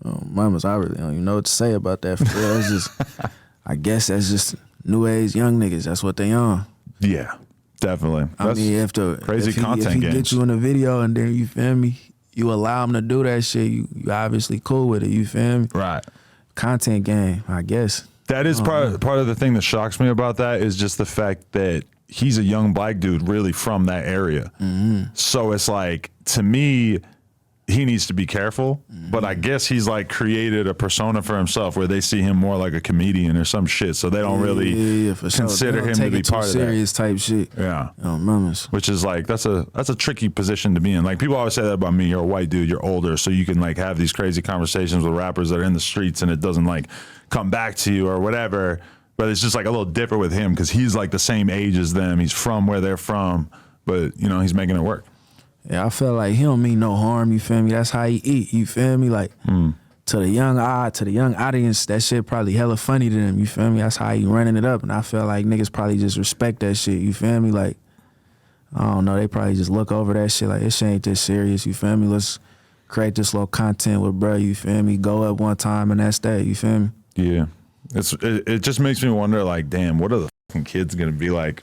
Mamas, I really don't even know what to say about that. For real. It's just, I guess that's just new age young niggas. That's what they on. Yeah. Definitely. I mean, if he get you in a video and then, you feel me, you allow him to do that shit, you obviously cool with it, you feel me? Right. Content game, I guess. That is part of the thing that shocks me about that is just the fact that he's a young black dude really from that area. So it's like, to me, he needs to be careful, but I guess he's like created a persona for himself where they see him more like a comedian or some shit, so they don't really consider him to be part of that serious type shit. Yeah, which is like that's a tricky position to be in. Like people always say that about me. You're a white dude, you're older, so you can like have these crazy conversations with rappers that are in the streets, and it doesn't like come back to you or whatever. But it's just like a little different with him because he's like the same age as them. He's from where they're from, but you know he's making it work. Yeah, I feel like he don't mean no harm, you feel me? That's how he eat, you feel me? Like, to the young audience, that shit probably hella funny to them, you feel me? That's how he running it up, and I feel like niggas probably just respect that shit, you feel me? Like, I don't know, they probably just look over that shit like, this shit ain't this serious, you feel me? Let's create this little content with bro, you feel me? Go up one time and that's that, you feel me? Yeah, it just makes me wonder, like, damn, what are the fucking kids gonna be like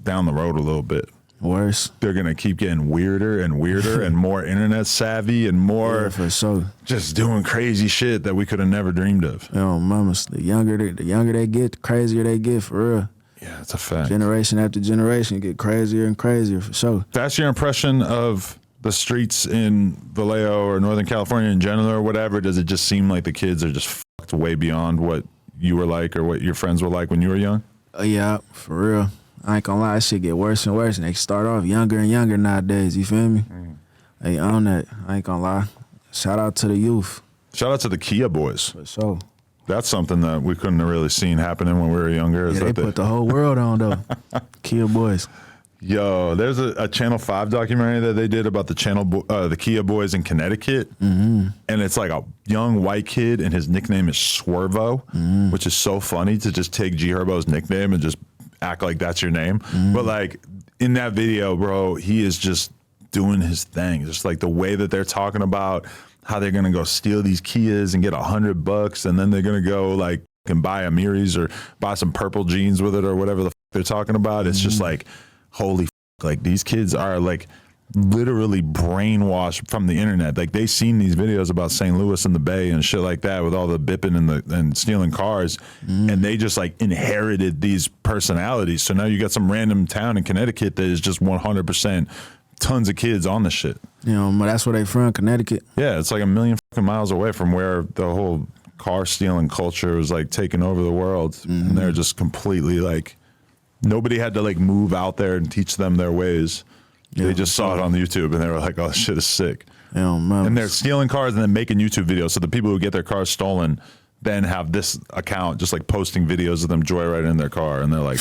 down the road a little bit? Worse. They're gonna keep getting weirder and weirder and more internet savvy and more for sure. Just doing crazy shit that we could have never dreamed of. Yo, mamas, the younger they get, the crazier they get, for real. Yeah, it's a fact. Generation after generation get crazier and crazier, for sure. That's your impression of the streets in Vallejo or Northern California in general or whatever? Does it just seem like the kids are just fucked way beyond what you were like or what your friends were like when you were young? Yeah, for real. I ain't gonna lie, that shit get worse and worse, and they start off younger and younger nowadays, you feel me? They own that. I ain't gonna lie. Shout out to the youth. Shout out to the Kia boys. For sure. That's something that we couldn't have really seen happening when we were younger. Yeah, they put the whole world on, though. Kia boys. Yo, there's a Channel 5 documentary that they did about the Kia boys in Connecticut. And it's like a young white kid, and his nickname is Swervo, which is so funny to just take G Herbo's nickname and just act like that's your name. But like in that video, bro, he is just doing his thing. Just like the way that they're talking about how they're gonna go steal these Kias and get $100, and then they're gonna go like and buy a Miris or buy some purple jeans with it or whatever the they're talking about. It's just like, holy like these kids are like literally brainwashed from the internet. Like they seen these videos about St. Louis and the Bay and shit like that with all the bipping and stealing cars, and they just like inherited these personalities. So now you got some random town in Connecticut that is just 100% tons of kids on the shit. You know, that's where they from, Connecticut. Yeah, it's like a million fucking miles away from where the whole car stealing culture was like taking over the world, and they're just completely like, nobody had to like move out there and teach them their ways. Yeah, they just saw it on YouTube and they were like, oh, this shit is sick. Yeah, and they're stealing cars and then making YouTube videos. So the people who get their cars stolen then have this account just like posting videos of them joyriding in their car. And they're like,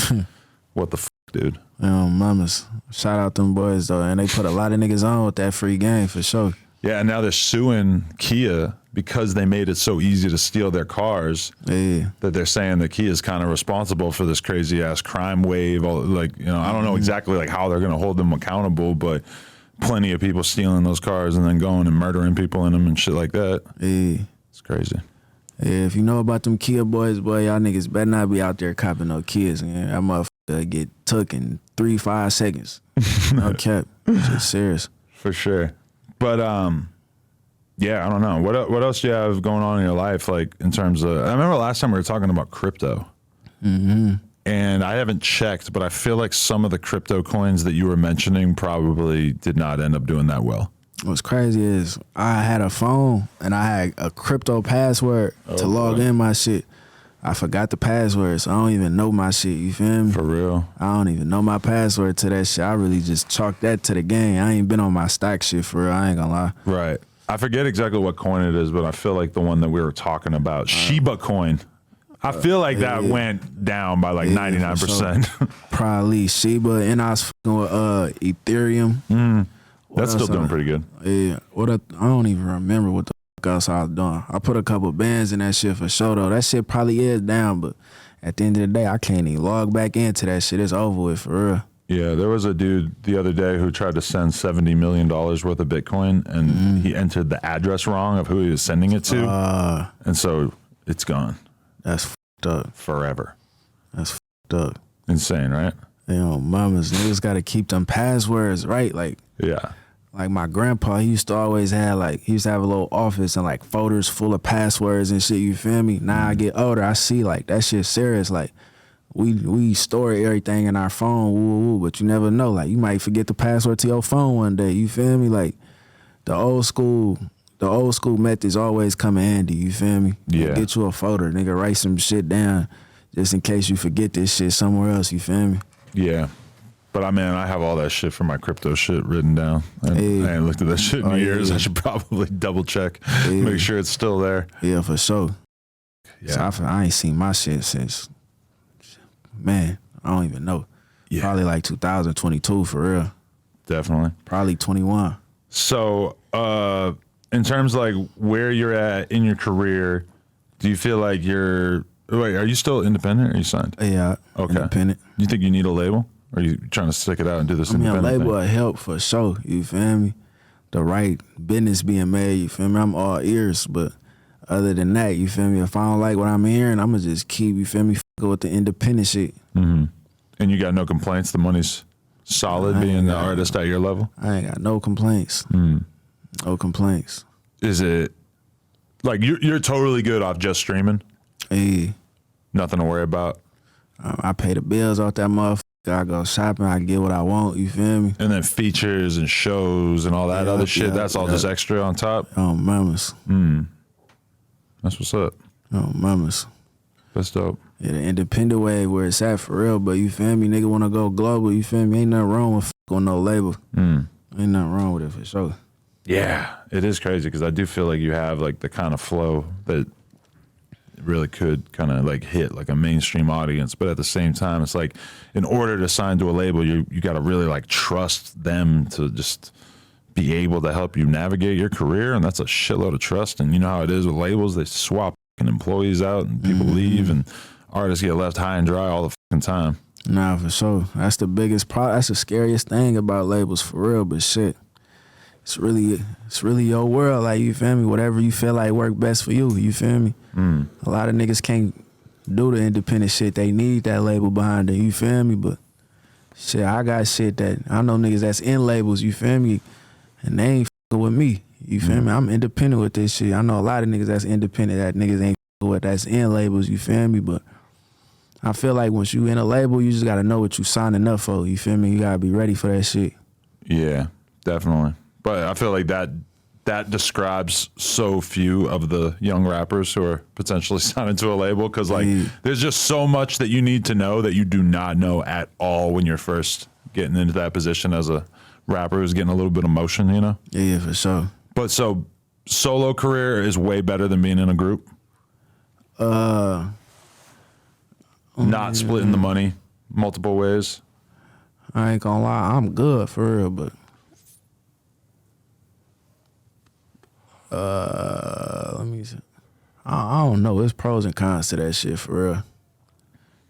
what the fuck, dude? Mamas. Shout out them boys, though. And they put a lot of niggas on with that free game, for sure. Yeah, and now they're suing Kia because they made it so easy to steal their cars, that they're saying that Kia is kind of responsible for this crazy ass crime wave. Like, you know, I don't know exactly like how they're going to hold them accountable, but plenty of people stealing those cars and then going and murdering people in them and shit like that. It's crazy. Yeah, if you know about them Kia boys, boy, y'all niggas better not be out there copping no Kias, man. That motherfucker get took in 3-5 seconds. No cap. Just serious. For sure. But yeah, I don't know. What else do you have going on in your life, like in terms of? I remember last time we were talking about crypto, and I haven't checked, but I feel like some of the crypto coins that you were mentioning probably did not end up doing that well. What's crazy is I had a phone and I had a crypto password to log in my shit. I forgot the password, so I don't even know my shit, you feel me? For real? I don't even know my password to that shit. I really just chalked that to the game. I ain't been on my stock shit for real, I ain't gonna lie. Right. I forget exactly what coin it is, but I feel like the one that we were talking about, Shiba coin. I feel like that went down by like 99%. Sure. Probably Shiba, and I was fucking with Ethereum. That's still doing pretty good. Yeah. I don't even remember what the else I was doing. I put a couple bands in that shit for sure though. That shit probably is down, but at the end of the day, I can't even log back into that shit. It's over with for real. Yeah, there was a dude the other day who tried to send $70 million worth of Bitcoin, and he entered the address wrong of who he was sending it to, and so it's gone. That's fucked up. Forever. That's fucked up. Insane, right? You know, mamas, niggas got to keep them passwords right. Like, yeah. Like my grandpa, he used to always have he used to have a little office and like folders full of passwords and shit, you feel me? Now I get older, I see like that shit serious. Like we store everything in our phone, but you never know. Like you might forget the password to your phone one day, you feel me? Like the old school methods always come in handy, you feel me? Yeah. Get you a folder, nigga, write some shit down just in case you forget this shit somewhere else, you feel me? Yeah. But I mean, I have all that shit for my crypto shit written down. I ain't looked at that shit in years. Yeah. I should probably double check, make sure it's still there. Yeah, for sure. Yeah. So I ain't seen my shit since, man, I don't even know. Yeah. Probably like 2022 for real. Definitely. Probably 21. So in terms of like where you're at in your career, do you feel like are you still independent or are you signed? Yeah, okay. Independent. You think you need a label? Or are you trying to stick it out and do this independent a label thing? will help for sure, you feel me? The right business being made, you feel me? I'm all ears, but other than that, you feel me? If I don't like what I'm hearing, I'm going to just keep, you feel me, fucking with the independent shit. Mm-hmm. And you got no complaints? The money's solid being the artist at your level? I ain't got no complaints. No complaints. Is it, like, you're totally good off just streaming? Hey. Nothing to worry about? I pay the bills off that motherfucker. I go shopping, I get what I want, you feel me? And then features and shows and all that other shit, that's all just extra on top? Oh, mamas. That's what's up. Oh, mamas. That's dope. Yeah, the independent way where it's at for real, but you feel me? Nigga want to go global, you feel me? Ain't nothing wrong with no label. Ain't nothing wrong with it for sure. Yeah, it is crazy because I do feel like you have like the kind of flow that really could kind of like hit like a mainstream audience, but at the same time, it's like in order to sign to a label, you got to really like trust them to just be able to help you navigate your career, and that's a shitload of trust. And you know how it is with labels; they swap employees out, and people leave, and artists get left high and dry all the fucking time. Nah, for sure. That's the biggest problem. That's the scariest thing about labels, for real. But shit, it's really your world. Like, you feel me? Whatever you feel like work best for you. You feel me? A lot of niggas can't do the independent shit. They need that label behind it. You feel me? But shit, I got shit that I know niggas that's in labels. You feel me? And they ain't fucking with me. You feel me? I'm independent with this shit. I know a lot of niggas that's independent that niggas ain't fucking with that's in labels. You feel me? But I feel like once you in a label, you just gotta know what you signing up for. You feel me? You gotta be ready for that shit. Yeah, definitely. But I feel like that describes so few of the young rappers who are potentially signed to a label, because like there's just so much that you need to know that you do not know at all when you're first getting into that position as a rapper who's getting a little bit of motion, you know? Yeah, for sure. But so solo career is way better than being in a group? Not splitting the money multiple ways? I ain't gonna lie, I'm good for real, but let me see. I don't know. It's pros and cons to that shit for real.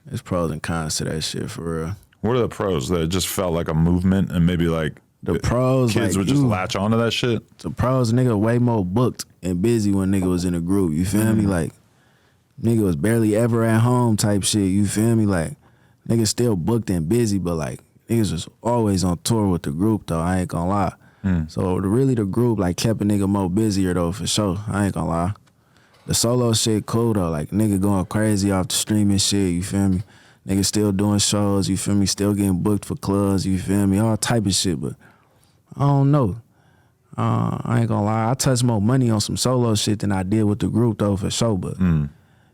It's pros and cons to that shit for real. What are the pros? That it just felt like a movement, and maybe like the pros, kids like, would just latch onto that shit? The pros, nigga way more booked and busy when nigga was in a group. You feel me? Like, nigga was barely ever at home type shit. You feel me? Like, nigga still booked and busy, but like niggas was always on tour with the group though. I ain't gonna lie. So the group like kept a nigga more busier though, for sure. I ain't gonna lie. The solo shit cool though. Like, nigga going crazy off the streaming shit. You feel me? Nigga still doing shows. You feel me? Still getting booked for clubs. You feel me? All type of shit. But I don't know. I ain't gonna lie. I touched more money on some solo shit than I did with the group though, for sure. But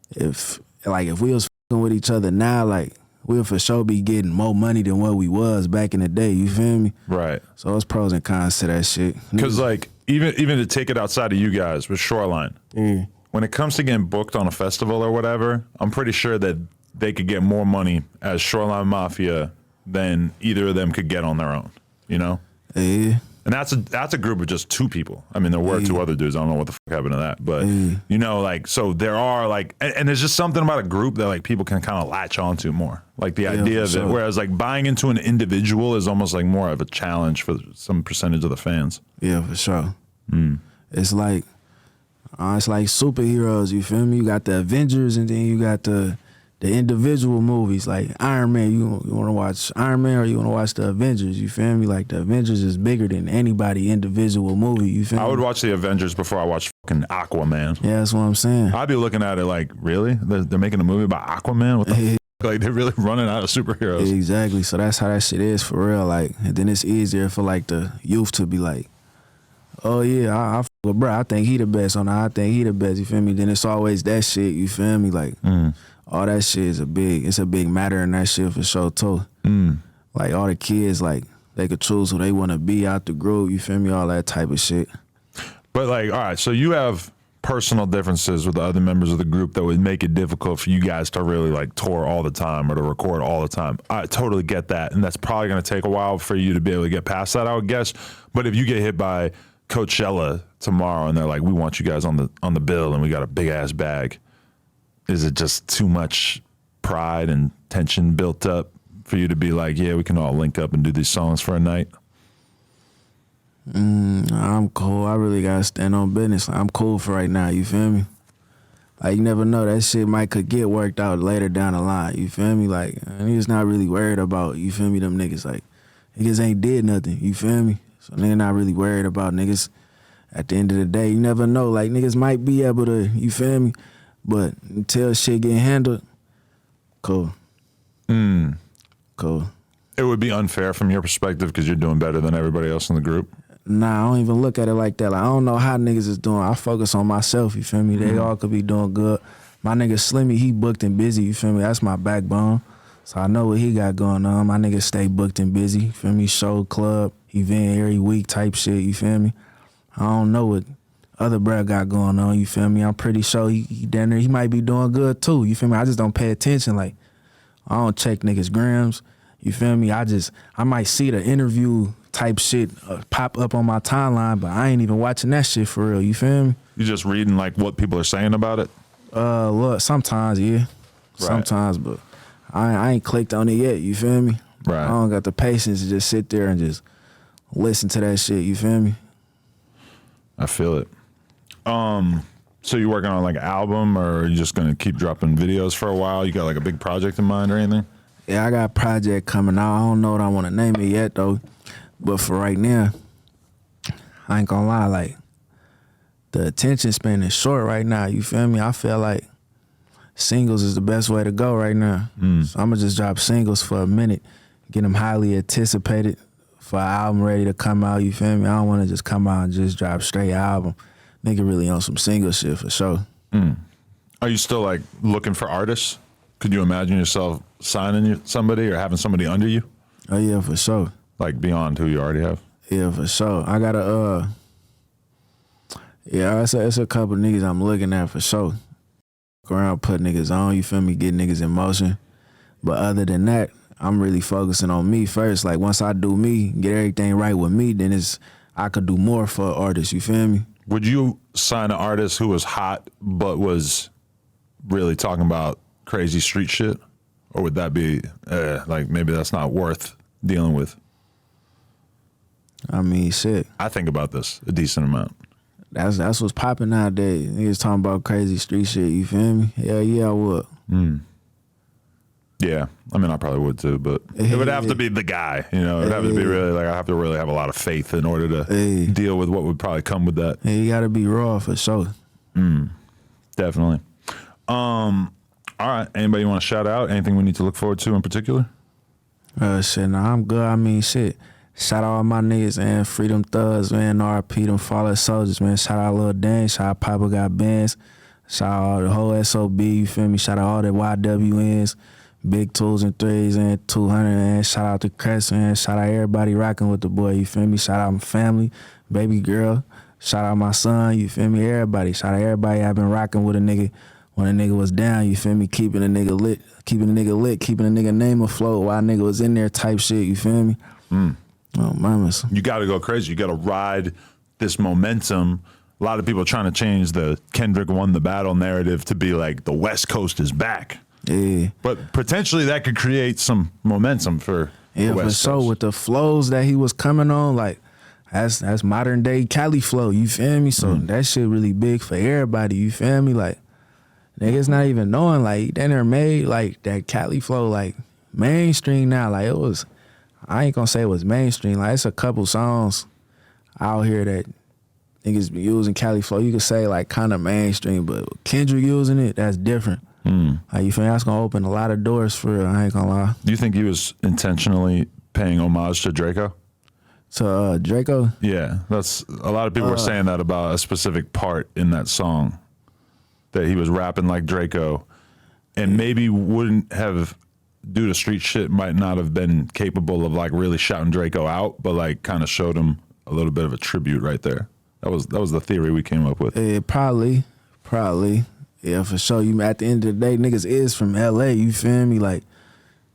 if we was fucking with each other now, like, we'll for sure be getting more money than what we was back in the day. You feel me? Right. So it's pros and cons to that shit. Because like even to take it outside of you guys with Shoreline, when it comes to getting booked on a festival or whatever, I'm pretty sure that they could get more money as Shoreline Mafia than either of them could get on their own. You know? Yeah. And that's a group of just two people. I mean, there were two other dudes. I don't know what the fuck happened to that. But, you know, like, so there are, like, and there's just something about a group that, like, people can kind of latch onto more. Like, the idea of it. Whereas, like, buying into an individual is almost, like, more of a challenge for some percentage of the fans. Yeah, for sure. It's like superheroes, you feel me? You got the Avengers, and then you got the individual movies, like Iron Man. You want to watch Iron Man, or you want to watch the Avengers? You feel me? Like, the Avengers is bigger than anybody individual movie. You feel me? I would watch the Avengers before I watch fucking Aquaman. Yeah, that's what I'm saying. I'd be looking at it like, really? They're making a movie about Aquaman? What the fuck? Like, they're really running out of superheroes. Exactly. So that's how that shit is for real. Like, and then it's easier for like the youth to be like, oh yeah, I fuck with bro. I think he the best on. I think he the best. You feel me? Then it's always that shit. You feel me? Like. All that shit is a big matter in that shit for sure too. Like, all the kids, like, they could choose who they want to be out the group. You feel me? All that type of shit. But like, all right, so you have personal differences with the other members of the group that would make it difficult for you guys to really like tour all the time or to record all the time. I totally get that, and that's probably going to take a while for you to be able to get past that, I would guess. But if you get hit by Coachella tomorrow and they're like, we want you guys on the bill and we got a big ass bag, is it just too much pride and tension built up for you to be like, yeah, we can all link up and do these songs for a night? I'm cool. I really got to stand on business. I'm cool for right now, you feel me? Like, you never know, that shit could get worked out later down the line, you feel me? Like, niggas not really worried about, you feel me, them niggas. Like, niggas ain't did nothing, you feel me? So niggas not really worried about niggas. At the end of the day, you never know. Like, niggas might be able to, you feel me? But until shit get handled, cool. Cool. It would be unfair from your perspective because you're doing better than everybody else in the group? Nah, I don't even look at it like that. Like, I don't know how niggas is doing. I focus on myself, you feel me? They all could be doing good. My nigga Slimmy, he booked and busy, you feel me? That's my backbone. So I know what he got going on. My nigga stay booked and busy, you feel me? Show, club, event every week type shit, you feel me? I don't know what other bruh got going on, you feel me? I'm pretty sure he down there, he might be doing good too, you feel me? I just don't pay attention. Like, I don't check niggas' grams, you feel me? I might see the interview type shit pop up on my timeline, but I ain't even watching that shit for real, you feel me? You just reading like what people are saying about it? Look, sometimes, yeah. Right. Sometimes, but I ain't clicked on it yet, you feel me? Right. I don't got the patience to just sit there and just listen to that shit, you feel me? I feel it. So you working on like an album, or are you just gonna keep dropping videos for a while? You got like a big project in mind or anything? Yeah, I got a project coming out. I don't know what I want to name it yet though, but for right now, I ain't gonna lie, like the attention span is short right now. You feel me? I feel like singles is the best way to go right now. So I'm gonna just drop singles for a minute, get them highly anticipated for an album ready to come out. You feel me? I don't want to just come out and just drop straight album. Nigga really on some single shit for sure. Are you still like looking for artists? Could you imagine yourself signing somebody or having somebody under you? Oh yeah, for sure. Like beyond who you already have? Yeah, for sure. I got it's a couple niggas I'm looking at for sure. Go around, put niggas on, you feel me, get niggas in motion. But other than that, I'm really focusing on me first. Like once I do me, get everything right with me, then I could do more for artists, you feel me? Would you sign an artist who was hot but was really talking about crazy street shit? Or would that be like maybe that's not worth dealing with? I mean, shit. I think about this a decent amount. That's what's popping nowadays. Niggas talking about crazy street shit, you feel me? Hell yeah, I would. Yeah, I mean, I probably would too, but it would have to be the guy, you know. It'd have to be really like I have to really have a lot of faith in order to deal with what would probably come with that. Yeah, you gotta be raw for sure. Definitely. All right. Anybody want to shout out? Anything we need to look forward to in particular? Shit, nah, I'm good. I mean, shit. Shout out all my niggas, man. Freedom Thugs, man. RP, them fallen soldiers, man. Shout out Lil Dang. Shout out Papa Got Bands. Shout out all the whole SOB, you feel me? Shout out all the YWNs. Big Tools and Threes and 200, and shout out to Crest, man. Shout out everybody rocking with the boy, you feel me? Shout out my family, baby girl. Shout out my son, you feel me? Everybody. Shout out everybody I've been rocking with a nigga when a nigga was down, you feel me? Keeping a nigga lit, keeping a nigga name afloat while a nigga was in there type shit, you feel me? Oh, mamas. You got to go crazy. You got to ride this momentum. A lot of people are trying to change the Kendrick won the battle narrative to be like the West Coast is back. Yeah. But potentially that could create some momentum for the West Coast. So with the flows that he was coming on, like that's modern day Cali flow, you feel me? So that shit really big for everybody, you feel me? Like niggas not even knowing, like they never made like that Cali flow like mainstream now. Like it was, I ain't gonna say it was mainstream. Like it's a couple songs out here that niggas be using Cali flow. You could say like kind of mainstream, but Kendrick using it, that's different. Like you feel me? That's gonna open a lot of doors for real. I ain't gonna lie. Do you think he was intentionally paying homage to Draco? To Draco? Yeah, that's a lot of people were saying that about a specific part in that song, that he was rapping like Draco, and maybe wouldn't have, due to street shit, might not have been capable of like really shouting Draco out, but like kind of showed him a little bit of a tribute right there. That was the theory we came up with. Probably. Yeah, for sure. You at the end of the day, niggas is from LA, you feel me? Like,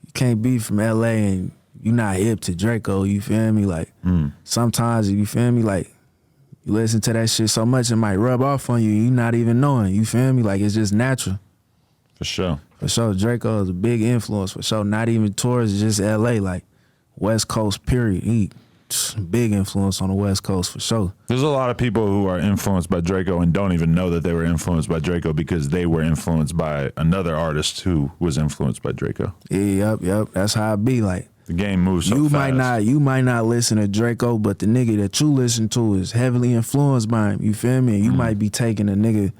you can't be from LA and you not hip to Draco, you feel me? Like, sometimes, you feel me? Like, you listen to that shit so much, it might rub off on you, you not even knowing, you feel me? Like, it's just natural. For sure. For sure, Draco is a big influence, for sure. Not even towards just LA, like, West Coast, period. He big influence on the West Coast for sure. There's a lot of people who are influenced by Draco and don't even know that they were influenced by Draco because they were influenced by another artist who was influenced by Draco. Yep. That's how it be. Like the game moves so fast. You might not listen to Draco, but the nigga that you listen to is heavily influenced by him. You feel me? And you might be taking a nigga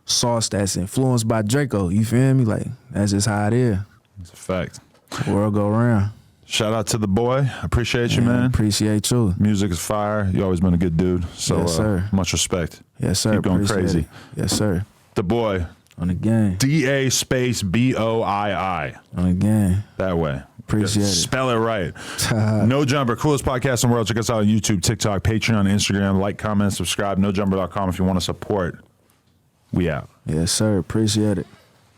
sauce that's influenced by Draco. You feel me? Like that's just how it is. It's a fact. The world go around. Shout out to the boy. Appreciate you, man. Appreciate you. Music is fire. You always been a good dude. So yes, sir. Much respect. Yes, sir. Keep going crazy. It. Yes, sir. The boy. On the game. DA space BOII. On the game. That way. Appreciate it. Spell it right. No Jumper, coolest podcast in the world. Check us out on YouTube, TikTok, Patreon, Instagram. Like, comment, subscribe. NoJumper.com if you want to support. We out. Yes, sir. Appreciate it.